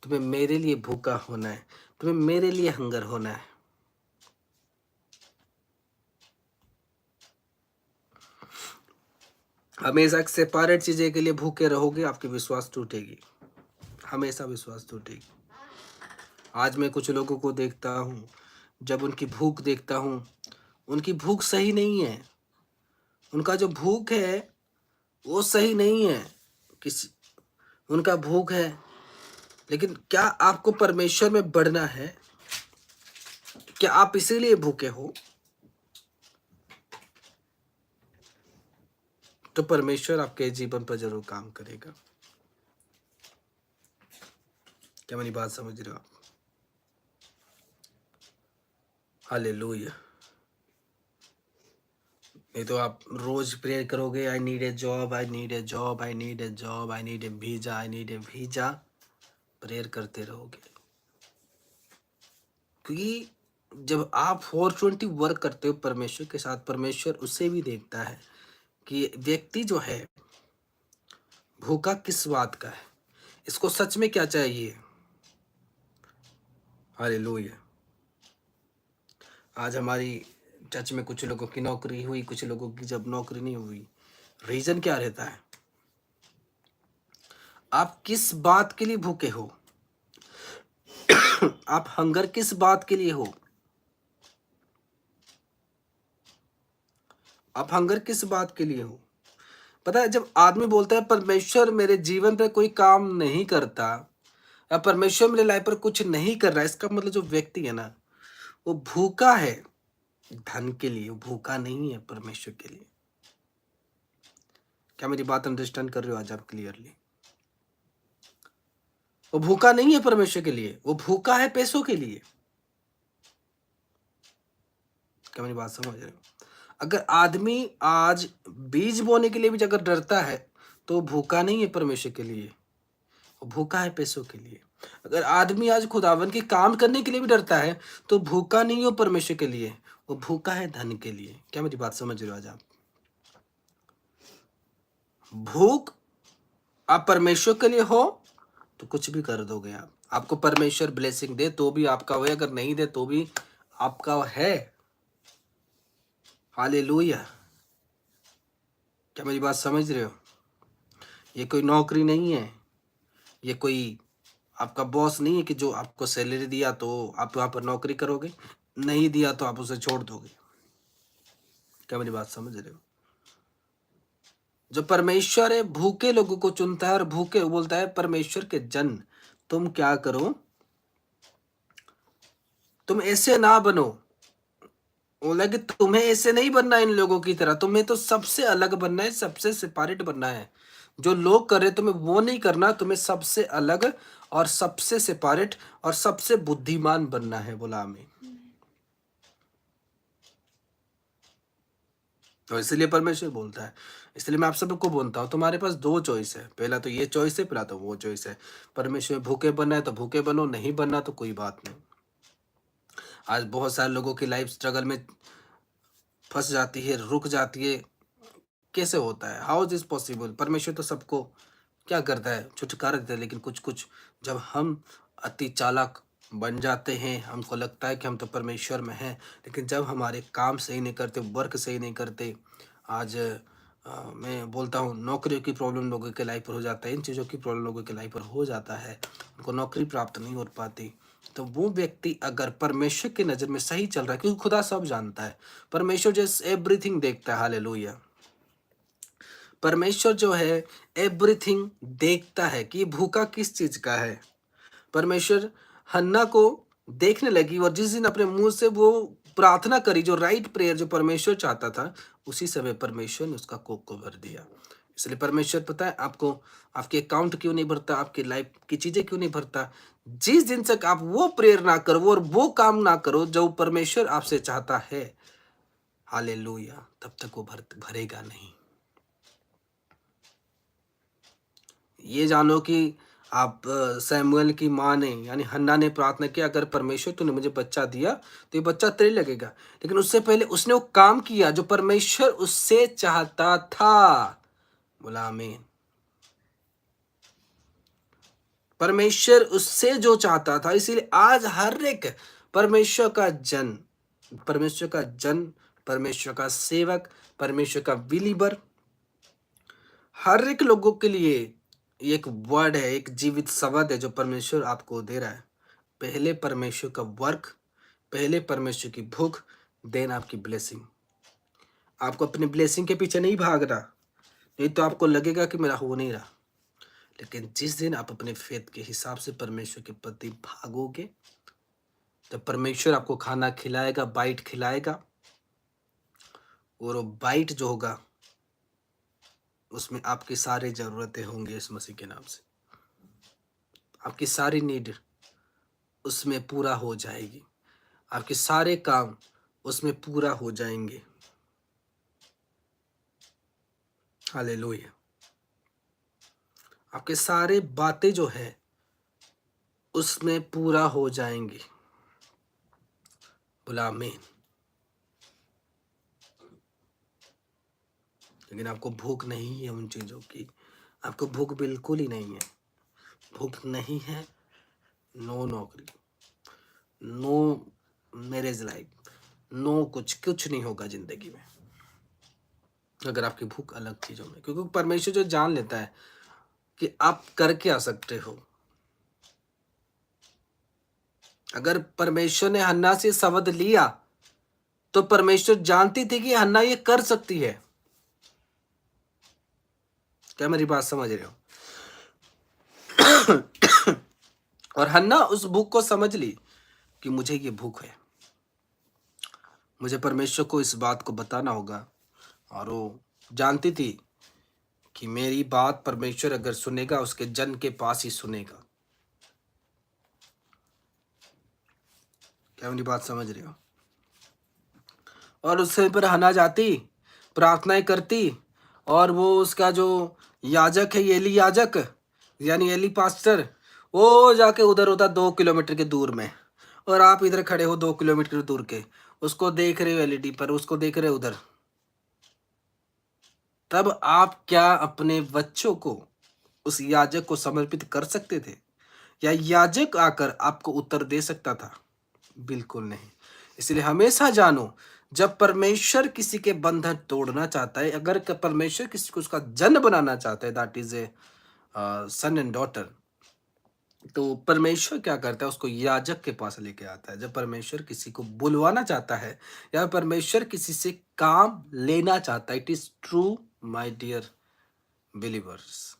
तुम्हें मेरे लिए भूखा होना है, तुम्हें मेरे लिए हंगर होना है। हमेशा सेपरेट चीजें के लिए भूखे रहोगे, आपकी विश्वास टूटेगी, हमेशा विश्वास टूटेगी। आज मैं कुछ लोगों को देखता हूँ, जब उनकी भूख देखता हूँ, उनकी भूख सही नहीं है, उनका जो भूख है वो सही नहीं है। किसी उनका भूख है, लेकिन क्या आपको परमेश्वर में बढ़ना है? क्या आप इसीलिए भूखे हो? तो परमेश्वर आपके जीवन पर जरूर काम करेगा। क्या मेरी बात समझ रहे हो आप? हालेलुया। नहीं तो आप रोज प्रेयर करोगे I need a job, I need a job, I need a job, I need A visa, I need A visa, prayer करते रहोगे। क्योंकि जब आप 420 वर्क करते हो परमेश्वर के साथ, परमेश्वर उसे भी देखता है कि व्यक्ति जो है भूखा किस बात का है, इसको सच में क्या चाहिए। हालेलुया। आज हमारी चर्च में कुछ लोगों की नौकरी हुई, कुछ लोगों की जब नौकरी नहीं हुई, रीजन क्या रहता है? आप किस बात के लिए भूखे हो? आप हंगर किस बात के लिए हो? आप हंगर किस बात के लिए हो? पता है, जब आदमी बोलता है परमेश्वर मेरे जीवन पे कोई काम नहीं करता या परमेश्वर मेरे लाइफ पर कुछ नहीं कर रहा है, इसका मतलब जो व्यक्ति है ना, वो भूखा है धन के लिए, वो भूखा नहीं है परमेश्वर के लिए। क्या मेरी बात अंडरस्टैंड कर रहे हो आज आप क्लियरली? वो भूखा नहीं है परमेश्वर के लिए, वो भूखा है पैसों के लिए। क्या मेरी बात समझ रहे हो? अगर आदमी आज बीज बोने के लिए भी अगर डरता है तो भूखा नहीं है परमेश्वर के लिए, वो भूखा है पैसों के लिए। अगर आदमी आज खुदावन के काम करने के लिए भी डरता है तो भूखा नहीं हो परमेश्वर के लिए, वो भूखा है धन के लिए। क्या मेरी बात समझ रहे हो आज आप? भूख आप परमेश्वर के लिए हो तो कुछ भी कर दोगे आप। आपको परमेश्वर ब्लेसिंग दे तो भी आपका हो, अगर नहीं दे तो भी आपका है। हालेलुया। क्या मेरी बात समझ रहे हो? ये कोई नौकरी नहीं है, ये कोई आपका बॉस नहीं है कि जो आपको सैलरी दिया तो आप वहां पर नौकरी करोगे, नहीं दिया तो आप उसे छोड़ दोगे। क्या मेरी बात समझ रहे हो? जो परमेश्वर है भूखे लोगों को चुनता है और भूखे बोलता है परमेश्वर के जन तुम क्या करो, तुम ऐसे ना बनो। बोला कि तुम्हें ऐसे नहीं बनना है इन लोगों की तरह, तुम्हें तो सबसे अलग बनना है, सबसे सेपरेट बनना है। जो लोग कर रहे तुम्हें वो नहीं करना, तुम्हें सबसे अलग और सबसे सेपरेट और सबसे बुद्धिमान बनना है। बोला आमीन। तो इसलिए परमेश्वर बोलता है, इसलिए मैं आप सबको बोलता हूँ तुम्हारे पास दो चॉइस है, पहला तो ये चॉइस है, पहला तो वो चॉइस है। परमेश्वर भूखे बनना है तो भूखे बनो, नहीं बनना तो कोई बात नहीं। आज बहुत सारे लोगों की लाइफ स्ट्रगल में फंस जाती है, रुक जाती है। कैसे होता है? How is possible? परमेश्वर तो सबको क्या करता है, छुटकारा देता है। लेकिन कुछ कुछ जब हम अति चालाक बन जाते हैं, हमको लगता है कि हम तो परमेश्वर में हैं, लेकिन जब हमारे काम सही नहीं करते, वर्क सही नहीं करते, आज मैं बोलता हूँ नौकरियों की प्रॉब्लम लोगों के लाइफ पर हो जाता है, इन चीज़ों की प्रॉब्लम लोगों के लाइफ पर हो जाता है, उनको नौकरी प्राप्त नहीं हो पाती, तो वो व्यक्ति अगर परमेश्वर की नज़र में सही चल रहा है, क्योंकि खुदा सब जानता है, परमेश्वर जैसे एवरीथिंग देखता है। हालेलुया। परमेश्वर जो है एवरीथिंग देखता है कि भूखा किस चीज का है। परमेश्वर हन्ना को देखने लगी और जिस दिन अपने मुंह से वो प्रार्थना करी, जो राइट प्रेयर जो परमेश्वर चाहता था, उसी समय परमेश्वर ने उसका कोख को भर दिया। इसलिए परमेश्वर पता है आपको, आपके अकाउंट क्यों नहीं भरता, आपकी लाइफ की चीजें क्यों नहीं भरता? जिस दिन तक आप वो प्रेयर ना करो और वो काम ना करो जो परमेश्वर आपसे चाहता है, हालेलुया, तब तक वो भरेगा नहीं। ये जानो कि आप सैमुअल की माँ ने यानी हन्ना ने प्रार्थना किया, अगर परमेश्वर तूने मुझे बच्चा दिया तो ये बच्चा तेरे लगेगा, लेकिन उससे पहले उसने वो काम किया जो परमेश्वर उससे चाहता था। बोला आमीन। परमेश्वर उससे जो चाहता था, इसीलिए आज हर एक परमेश्वर का जन, परमेश्वर का जन, परमेश्वर का सेवक, परमेश्वर का बिलीवर, हर एक लोगों के लिए एक वर्ड है, एक जीवित शब्द है जो परमेश्वर आपको दे रहा है। पहले परमेश्वर का वर्क, पहले परमेश्वर की भूख, देन आपकी ब्लेसिंग। आपको अपने ब्लेसिंग के पीछे नहीं भागना, नहीं तो आपको लगेगा कि मेरा हो नहीं रहा। लेकिन जिस दिन आप अपने फेथ के हिसाब से परमेश्वर के प्रति भागोगे, तो परमेश्वर आपको खाना खिलाएगा, बाइट खिलाएगा, और वो बाइट जो होगा उसमें आपकी सारी जरूरतें होंगी। इस मसीह के नाम से आपकी सारी नीड उसमें पूरा हो जाएगी, आपके सारे काम उसमें पूरा हो जाएंगे। हालेलुया। आपके सारे बातें जो है उसमें पूरा हो जाएंगी। बोला आमीन। लेकिन आपको भूख नहीं है उन चीजों की, आपको भूख बिल्कुल ही नहीं है। भूख नहीं है, नो नौकरी, नो मैरिज लाइफ, नो, कुछ नहीं होगा जिंदगी में अगर आपकी भूख अलग चीजों में, क्योंकि परमेश्वर जो जान लेता है कि आप कर क्या सकते हो। अगर परमेश्वर ने हन्ना से शब्द लिया तो परमेश्वर जानती थी कि हन्ना ये कर सकती है। क्या मेरी बात समझ रहे हो? और हन्ना उस भूख को समझ ली कि मुझे ये भूख है, मुझे परमेश्वर को इस बात को बताना होगा। और वो जानती थी कि मेरी बात परमेश्वर अगर सुनेगा उसके जन के पास ही सुनेगा। क्या मेरी बात समझ रहे हो? और उससे पर हन्ना जाती, प्रार्थनाएं करती, और वो उसका जो याजक है, एली याजक यानी एली पास्टर, वो जाके उधर होता 2 किलोमीटर के दूर में, और आप इधर खड़े हो 2 किलोमीटर दूर के, उसको देख रहे हो एलईडी पर, उसको देख रहे हो उधर। तब आप क्या अपने बच्चों को उस याजक को समर्पित कर सकते थे, या याजक आकर आपको उत्तर दे सकता था? बिल्कुल नहीं। इसलिए हमेशा जानो, जब परमेश्वर किसी के बंधन तोड़ना चाहता है, अगर परमेश्वर किसी को उसका जन बनाना चाहता है, that is a son and daughter, तो परमेश्वर क्या करता है, उसको याजक के पास लेके आता है। जब परमेश्वर किसी को बुलवाना चाहता है या परमेश्वर किसी से काम लेना चाहता है, it is true my dear believers.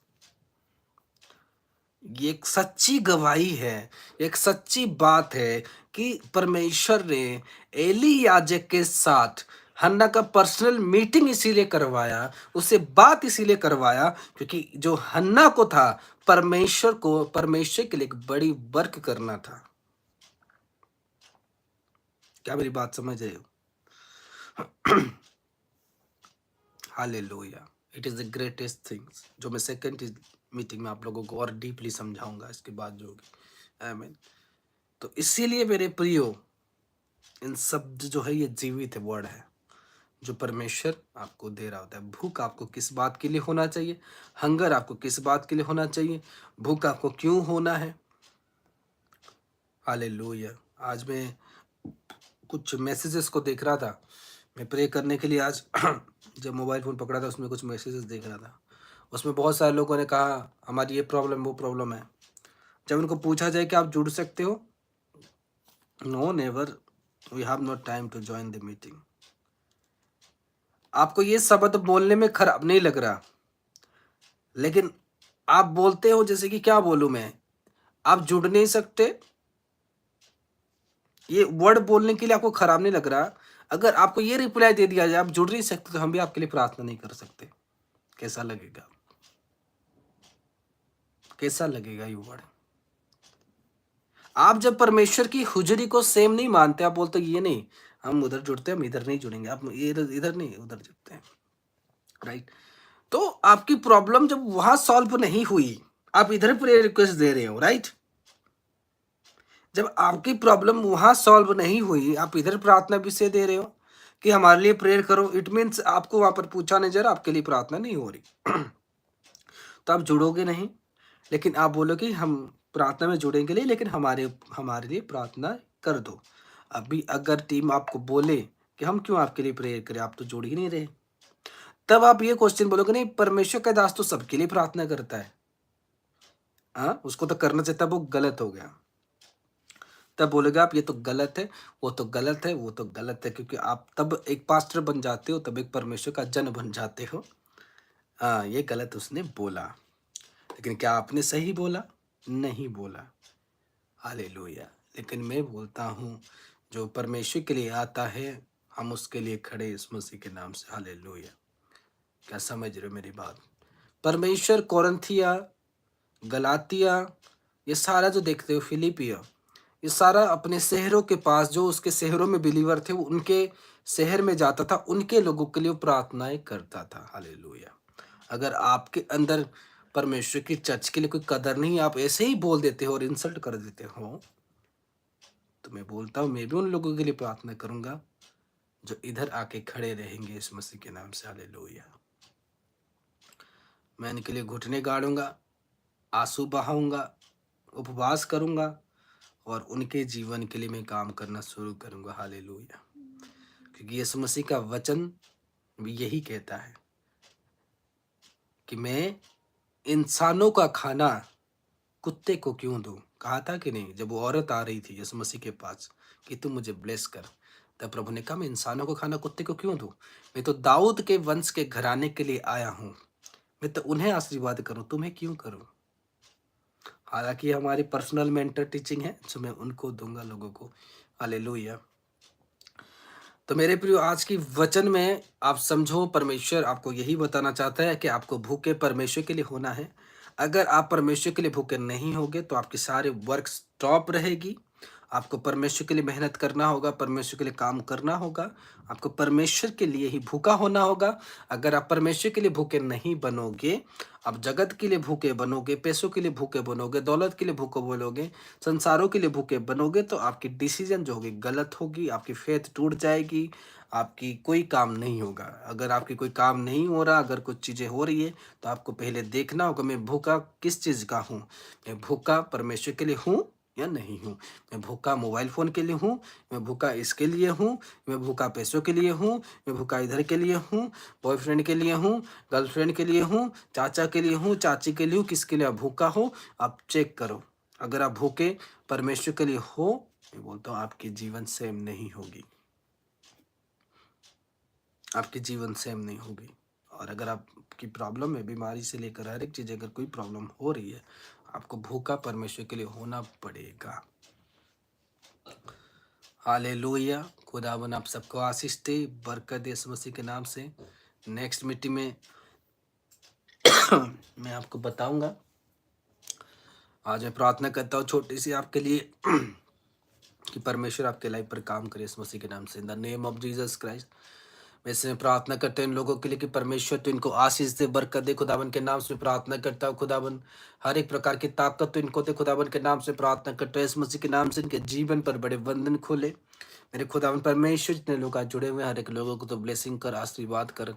ये एक सच्ची गवाही है, एक सच्ची बात है कि परमेश्वर ने एली याजक के साथ हन्ना का पर्सनल मीटिंग इसीलिए करवाया, उससे बात इसीलिए करवाया क्योंकि जो हन्ना को था, परमेश्वर के लिए एक बड़ी वर्क करना था। क्या मेरी बात समझ रहे हो? Hallelujah, it is the greatest things, जो मैं सेकंड मीटिंग में आप लोगों को और डीपली समझाऊंगा इसके बाद जो होगी। आमीन। तो इसीलिए मेरे प्रियो, इन शब्द जो है ये जीवित वर्ड है जो परमेश्वर आपको दे रहा होता है। भूख आपको किस बात के लिए होना चाहिए, हंगर आपको किस बात के लिए होना चाहिए, भूख आपको क्यों होना है। हालेलुया। आज मैं कुछ मैसेजेस को देख रहा था, मैं प्रे करने के लिए आज जब मोबाइल फ़ोन पकड़ा था उसमें कुछ मैसेजेस देख रहा था। उसमें बहुत सारे लोगों ने कहा हमारी ये प्रॉब्लम वो प्रॉब्लम है। जब उनको पूछा जाए कि आप जुड़ सकते हो, no never, we have no time to join the meeting. आपको ये शब्द बोलने में खराब नहीं लग रहा, लेकिन आप बोलते हो जैसे कि क्या बोलूं मैं, आप जुड़ नहीं सकते। ये वर्ड बोलने के लिए आपको खराब नहीं लग रहा। अगर आपको ये रिप्लाई दे दिया जाए आप जुड़ नहीं सकते, तो हम भी आपके लिए प्रार्थना नहीं कर सकते। कैसा लगेगा? कैसा लगेगा ये वर्ड? आप जब परमेश्वर की हुजरी को सेम नहीं मानते, आप बोलते ये नहीं, हम उधर जुड़ते हैं, हम इधर नहीं जुड़ेंगे, आप इधर इधर नहीं उधर जुड़ते हैं, राइट? तो आपकी प्रॉब्लम जब वहां सॉल्व नहीं हुई, आप इधर प्रेयर रिक्वेस्ट दे रहे हो, राइट? जब आपकी प्रॉब्लम वहां सॉल्व नहीं हुई, आप इधर प्रार्थना विषय दे रहे हो कि हमारे लिए प्रेयर करो, इट मीन्स आपको वहां पर पूछा नहीं जा रहा, आपके लिए प्रार्थना नहीं हो रही। तो आप जुड़ोगे नहीं, लेकिन आप बोलोगे हम प्रार्थना में जुड़ेंगे नहीं, लेकिन हमारे लिए प्रार्थना कर दो। अभी अगर टीम आपको बोले कि हम क्यों आपके लिए प्रेयर करें, आप तो जुड़ ही नहीं रहे, तब आप ये क्वेश्चन बोलोगे नहीं, परमेश्वर का दास तो सबके लिए प्रार्थना करता है, हाँ उसको तो करना चाहिए, तब वो गलत हो गया। तब बोलोगे आप ये तो गलत है, वो तो गलत है, वो तो गलत है, क्योंकि आप तब एक पास्टर बन जाते हो, तब एक परमेश्वर का जन बन जाते हो। हाँ ये गलत उसने बोला, लेकिन क्या आपने सही बोला? नहीं बोला। हालेलुया। लेकिन मैं बोलता हूँ जो परमेश्वर के लिए आता है, हम उसके लिए खड़े इस मसीह के नाम से। हालेलुया। क्या समझ रहे हो मेरी बात? परमेश्वर कोरिन्थिया, गलातिया, ये सारा जो देखते हो, फिलिपिया, ये सारा अपने शहरों के पास, जो उसके शहरों में बिलीवर थे, वो उनके शहर में जाता था, उनके लोगों के लिए वो प्रार्थनाएं करता था। हालेलुया। अगर आपके अंदर परमेश्वर की चर्च के लिए कोई कदर नहीं, आप ऐसे ही बोल देते हो और इंसल्ट कर देते हो, तो मैं बोलता हूँ मैं भी उन लोगों के लिए प्रार्थना करूंगा जो इधर आके खड़े रहेंगे इस मसीह के नाम से। हालेलुया। मैं इनके लिए घुटने गाड़ूंगा, आंसू बहाऊंगा, उपवास करूंगा, और उनके जीवन के लिए मैं काम करना शुरू करूंगा। हालेलुया। क्योंकि यीशु मसीह का वचन भी यही कहता है कि मैं इंसानों का खाना कुत्ते को क्यों दूं। कहा था कि नहीं, जब वो औरत आ रही थी यीशु मसीह के पास कि तू मुझे ब्लेस कर, तब प्रभु ने कहा मैं इंसानों को खाना कुत्ते को क्यों दूं, मैं तो दाऊद के वंश के घराने के लिए आया हूँ, मैं तो उन्हें आशीर्वाद करूं, तुम्हें क्यों करूं। हालांकि ये हमारी पर्सनल मेंटर टीचिंग है जो मैं उनको दूंगा लोगों को। हालेलुया। तो मेरे प्रियो, आज की वचन में आप समझो, परमेश्वर आपको यही बताना चाहता है कि आपको भूखे परमेश्वर के लिए होना है। अगर आप परमेश्वर के लिए भूखे नहीं होगे तो आपके सारे वर्क स्टॉप रहेगी। आपको परमेश्वर के लिए मेहनत करना होगा, परमेश्वर के लिए काम करना होगा, आपको परमेश्वर के लिए ही भूखा होना होगा। अगर आप परमेश्वर के लिए भूखे नहीं बनोगे, आप जगत के लिए भूखे बनोगे, पैसों के लिए भूखे बनोगे, दौलत के लिए भूखे बनोगे, संसारों के लिए भूखे बनोगे, तो आपकी डिसीजन जो होगी गलत होगी, आपकी फेथ टूट जाएगी, आपकी कोई काम नहीं होगा। अगर आपकी कोई काम नहीं हो रहा, अगर कुछ चीज़ें हो रही है, तो आपको पहले देखना होगा मैं भूखा किस चीज़ का हूँ। मैं भूखा परमेश्वर के लिए हूँ या नहीं हूँ। मैं भूखा मोबाइल फ़ोन के लिए हूँ, मैं भूखा इसके लिए हूँ, मैं भूखा पैसों के लिए हूँ, मैं भूखा इधर के लिए हूँ, बॉयफ्रेंड के लिए हूँ, गर्लफ्रेंड के लिए हूँ, चाचा के लिए हूँ, चाची के लिए हूँ, किसके लिए आप भूखा हो, आप चेक करो। अगर आप भूखे परमेश्वर के लिए हो, मैं बोलता हूँ आपकी जीवन सेम नहीं होगी, आपकी जीवन सेम नहीं होगी। और अगर आपकी प्रॉब्लम है, बीमारी से लेकर हर एक चीज़, अगर कोई प्रॉब्लम हो रही है, आपको भूखा परमेश्वर के लिए होना पड़ेगा। हालेलुया। खुदावन आप सबको आशीष दे, बरकत दे यीशु मसीह के नाम से। नेक्स्ट मीटिंग में मैं आपको बताऊंगा। आज मैं प्रार्थना करता हूँ छोटी सी आपके लिए कि परमेश्वर आपके लाइफ पर काम करे यीशु मसीह के नाम से, इन the name of Jesus Christ. वैसे मैं प्रार्थना करता हूँ इन लोगों के लिए कि परमेश्वर तो इनको आशीष दे, बरकत दे। खुदावन के नाम से प्रार्थना करता हूँ, खुदावन हर एक प्रकार की ताकत तो इनको दे। खुदावन के नाम से प्रार्थना करता हूँ, इस मसीह के नाम से इनके जीवन पर बड़े बंधन खोले। मेरे खुदावन परमेश्वर जितने लोग आज जुड़े हुए हैं, हर एक लोगों को तो ब्लेसिंग कर, आशीर्वाद कर,